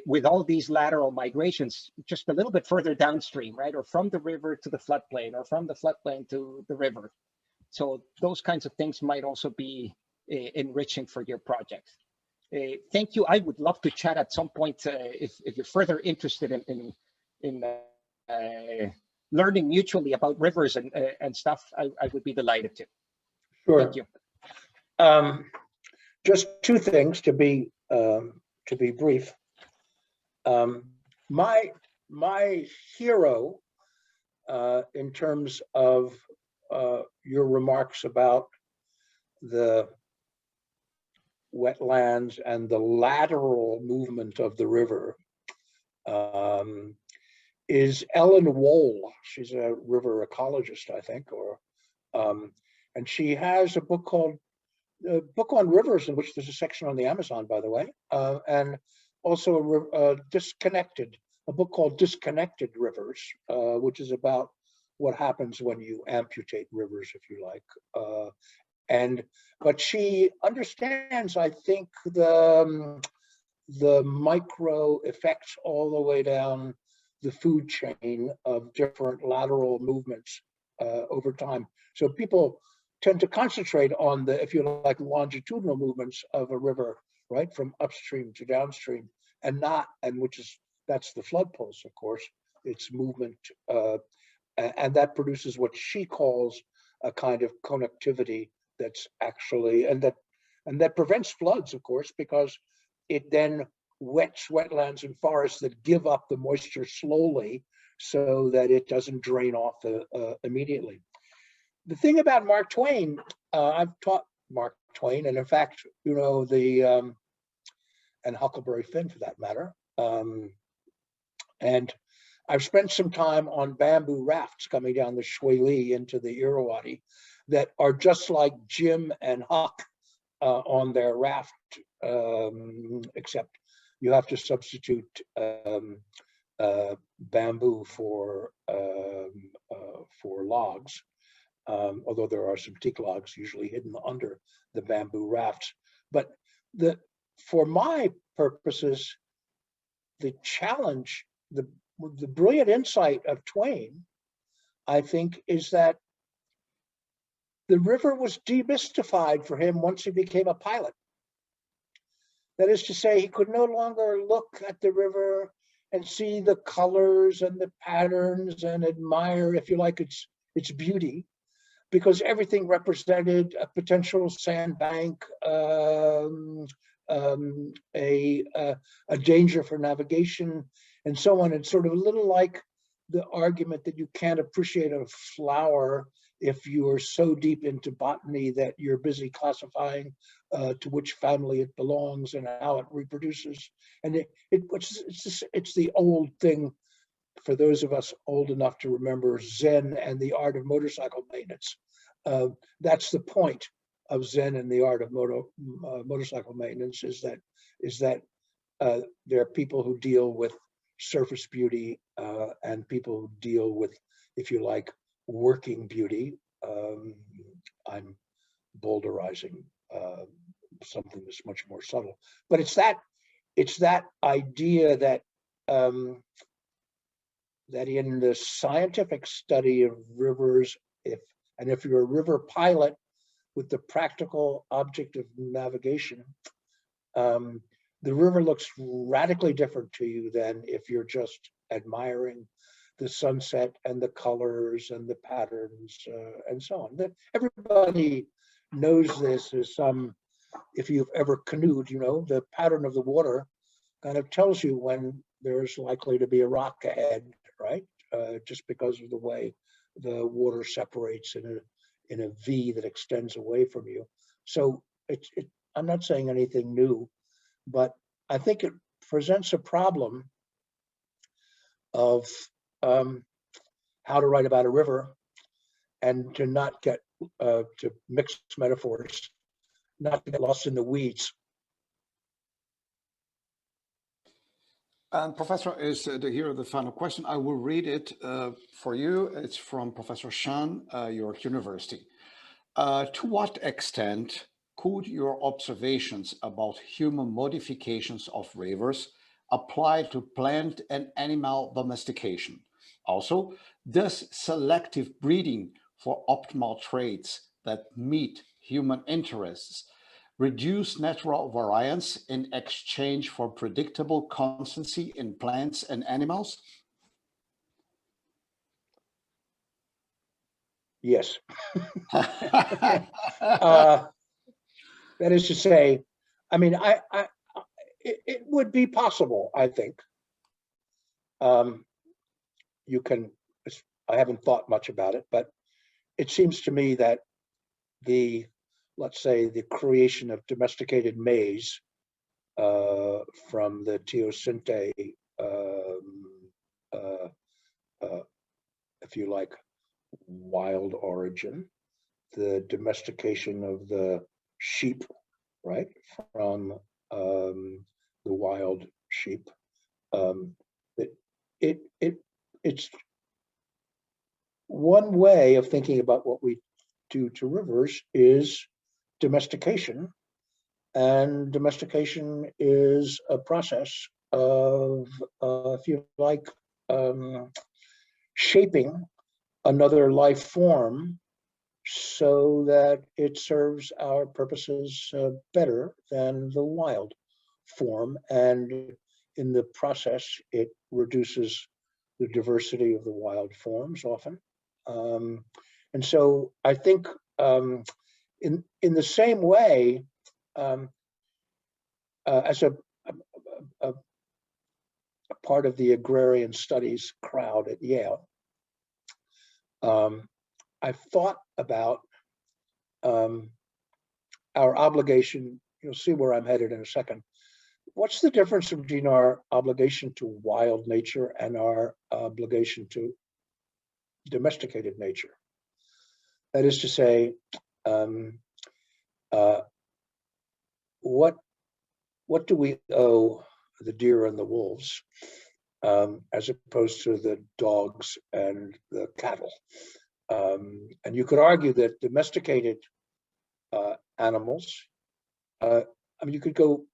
with all these lateral migrations just a little bit further downstream, right? Or from the river to the floodplain, or from the floodplain to the river. So those kinds of things might also be enriching for your project. Thank you. I would love to chat at some point if you're further interested in learning mutually about rivers and stuff. I would be delighted to. Sure. Thank you. Just two things to be brief. My hero in terms of your remarks about the wetlands and the lateral movement of the river is Ellen Wohl. She's a river ecologist, I think, and she has a book on rivers, in which there's a section on the Amazon, by the way, and also a book called Disconnected Rivers, which is about what happens when you amputate rivers, if you like. But she understands, I think, the micro effects all the way down the food chain of different lateral movements over time. So people tend to concentrate on the, if you like, longitudinal movements of a river, right, from upstream to downstream, that's the flood pulse, of course, its movement, and that produces what she calls a kind of connectivity that's actually, and that prevents floods, of course, because it then wets wetlands and forests that give up the moisture slowly so that it doesn't drain off immediately. The thing about Mark Twain, I've taught Mark Twain, and in fact, you know, and huckleberry fin for that matter. And I've spent some time on bamboo rafts coming down the Shui Li into the Irrawaddy that are just like Jim and Huck on their raft, except you have to substitute bamboo for logs, although there are some teak logs usually hidden under the bamboo rafts. But for my purposes, the challenge, the brilliant insight of Twain, I think, is that the river was demystified for him once he became a pilot. That is to say, he could no longer look at the river and see the colors and the patterns and admire, if you like, its beauty, because everything represented a potential sandbank, a danger for navigation, and so on. It's sort of a little like the argument that you can't appreciate a flower if you are so deep into botany that you're busy classifying to which family it belongs and how it reproduces. And it's the old thing for those of us old enough to remember Zen and the art of motorcycle maintenance. That's the point of Zen and the art of motorcycle maintenance, is that there are people who deal with surface beauty and people who deal with, if you like, working beauty. I'm boulderizing something that's much more subtle, but it's that idea that that in the scientific study of rivers, if you're a river pilot with the practical object of navigation, the river looks radically different to you than if you're just admiring the sunset and the colors and the patterns and so on. Everybody knows this as if you've ever canoed, you know, the pattern of the water kind of tells you when there's likely to be a rock ahead, right? Just because of the way the water separates in a V that extends away from you. So I'm not saying anything new, but I think it presents a problem of how to write about a river and to not get to mix metaphors, not to get lost in the weeds. And Professor, here the final question. I will read it for you. It's from Professor Shan, York University. To what extent could your observations about human modifications of rivers apply to plant and animal domestication? Also, does selective breeding for optimal traits that meet human interests reduce natural variance in exchange for predictable constancy in plants and animals? Yes. That is to say, I mean, it would be possible, I think. I haven't thought much about it, but it seems to me that let's say the creation of domesticated maize from the teosinte, if you like, wild origin, the domestication of the sheep, right, from the wild sheep. It's one way of thinking about what we do to rivers is domestication, and domestication is a process of, if you like, shaping another life form so that it serves our purposes better than the wild form, and in the process it reduces the diversity of the wild forms often. And so I think in the same way, as a part of the agrarian studies crowd at Yale, I've thought about our obligation. You'll see where I'm headed in a second. what's the difference between our obligation to wild nature and our obligation to domesticated nature? That is to say, what do we owe the deer and the wolves as opposed to the dogs and the cattle? And you could argue that domesticated animals, I mean, you could go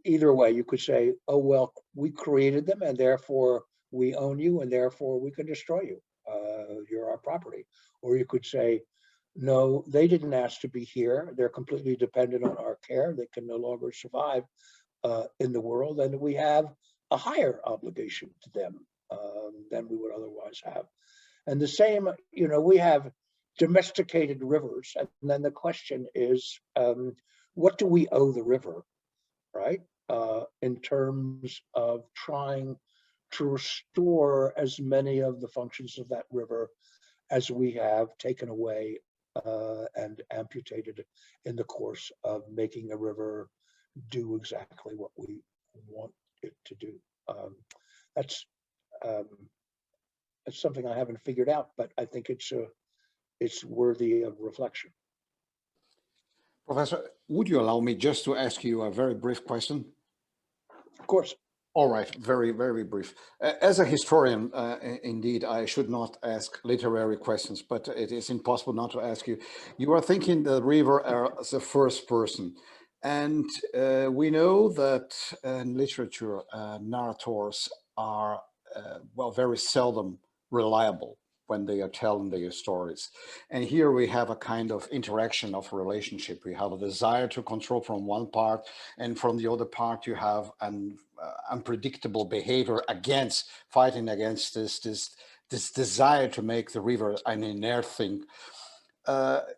either way. You could say, oh, well, we created them and therefore we own you and therefore we can destroy you. You're our property. Or you could say, no, they didn't ask to be here. They're completely dependent on our care. They can no longer survive in the world, and we have a higher obligation to them than we would otherwise have. And the same, you know, we have domesticated rivers, and then the question is, what do we owe the river, right? In terms of trying to restore as many of the functions of that river as we have taken away and amputated in the course of making a river do exactly what we want it to do. That's something I haven't figured out, but I think it's worthy of reflection. Professor, would you allow me just to ask you a very brief question? Of course. All right, very, very brief. As a historian, indeed, I should not ask literary questions, but it is impossible not to ask you. You are thinking the river as a first person. And we know that in literature, narrators are, well, very seldom reliable when they are telling their stories. And here we have a kind of interaction of relationship. We have a desire to control from one part, and from the other part, you have an unpredictable behavior fighting against this desire to make the river an inert thing.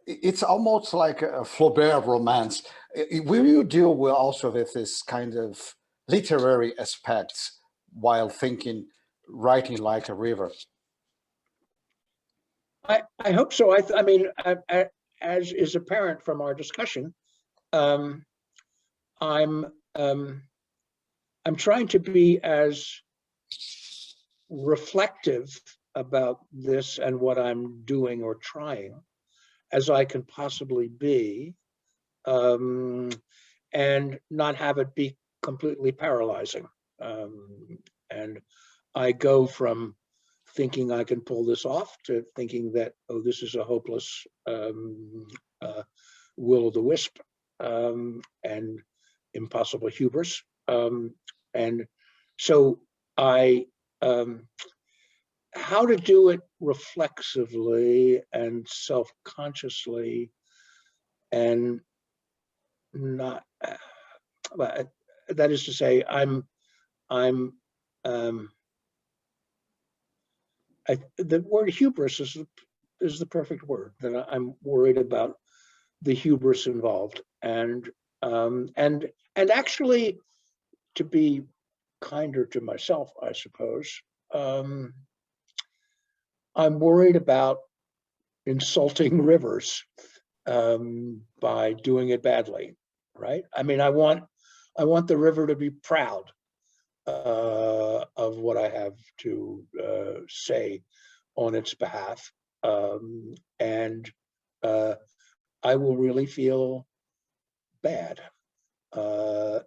It's almost like a Flaubert romance. Will you deal with also with this kind of literary aspects while writing like a river? I hope so. I mean, as is apparent from our discussion, I'm trying to be as reflective about this and what I'm doing or trying as I can possibly be, and not have it be completely paralyzing. And I go from thinking I can pull this off to thinking that, oh, this is a hopeless will-o'-the-wisp and impossible hubris. And so how to do it reflexively and self-consciously and not, that is to say, the word hubris is the perfect word. That I'm worried about the hubris involved, and actually, to be kinder to myself, I suppose, I'm worried about insulting rivers by doing it badly, right? I mean, I want the river to be proud of what I have to say on its behalf, and I will really feel bad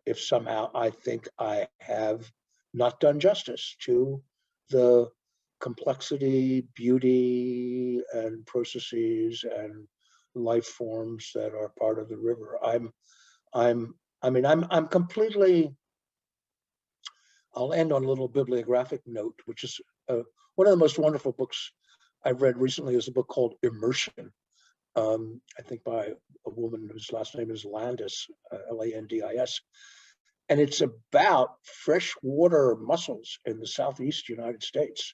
if somehow I think I have not done justice to the complexity, beauty, and processes and life forms that are part of the river. I'm completely. I'll end on a little bibliographic note, which is one of the most wonderful books I've read recently is a book called Immersion, I think by a woman whose last name is Landis, Landis. And it's about freshwater mussels in the Southeast United States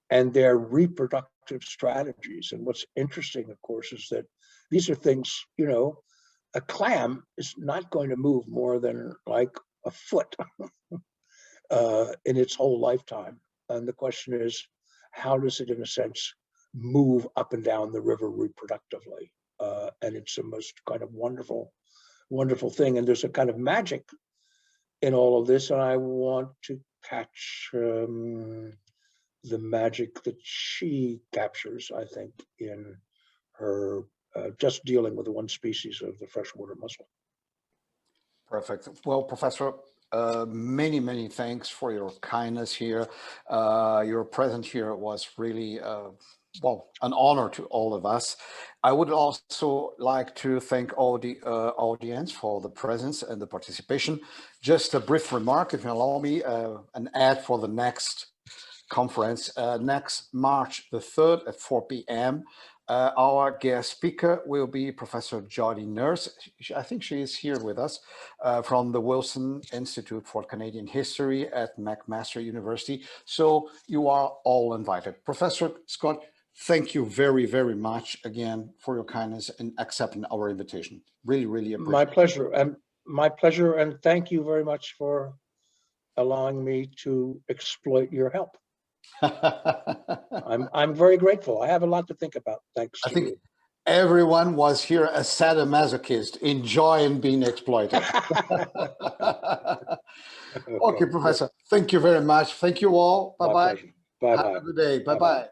and their reproductive strategies. And what's interesting, of course, is that these are things, you know, a clam is not going to move more than like a foot in its whole lifetime. And the question is, how does it, in a sense, move up and down the river reproductively? And it's the most kind of wonderful thing. And there's a kind of magic in all of this, and I want to catch the magic that she captures, I think, in her just dealing with the one species of the freshwater mussel. Perfect. Well, Professor, many, many thanks for your kindness here. Your presence here was really, well, an honor to all of us. I would also like to thank all the audience for the presence and the participation. Just a brief remark, if you allow me, an ad for the next conference, next March the 3rd at 4 p.m. Our guest speaker will be Professor Jody Nurse. I think she is here with us from the Wilson Institute for Canadian History at McMaster University. So you are all invited. Professor Scott, thank you very, very much again for your kindness in accepting our invitation. Really, really appreciate it. My pleasure, and thank you very much for allowing me to exploit your help. I'm very grateful. I have a lot to think about. Thanks to you. Everyone was here a sadomasochist, enjoying being exploited. Okay, Professor. Thank you very much. Thank you all. Bye-bye. Bye-bye. Have a good day. Bye-bye.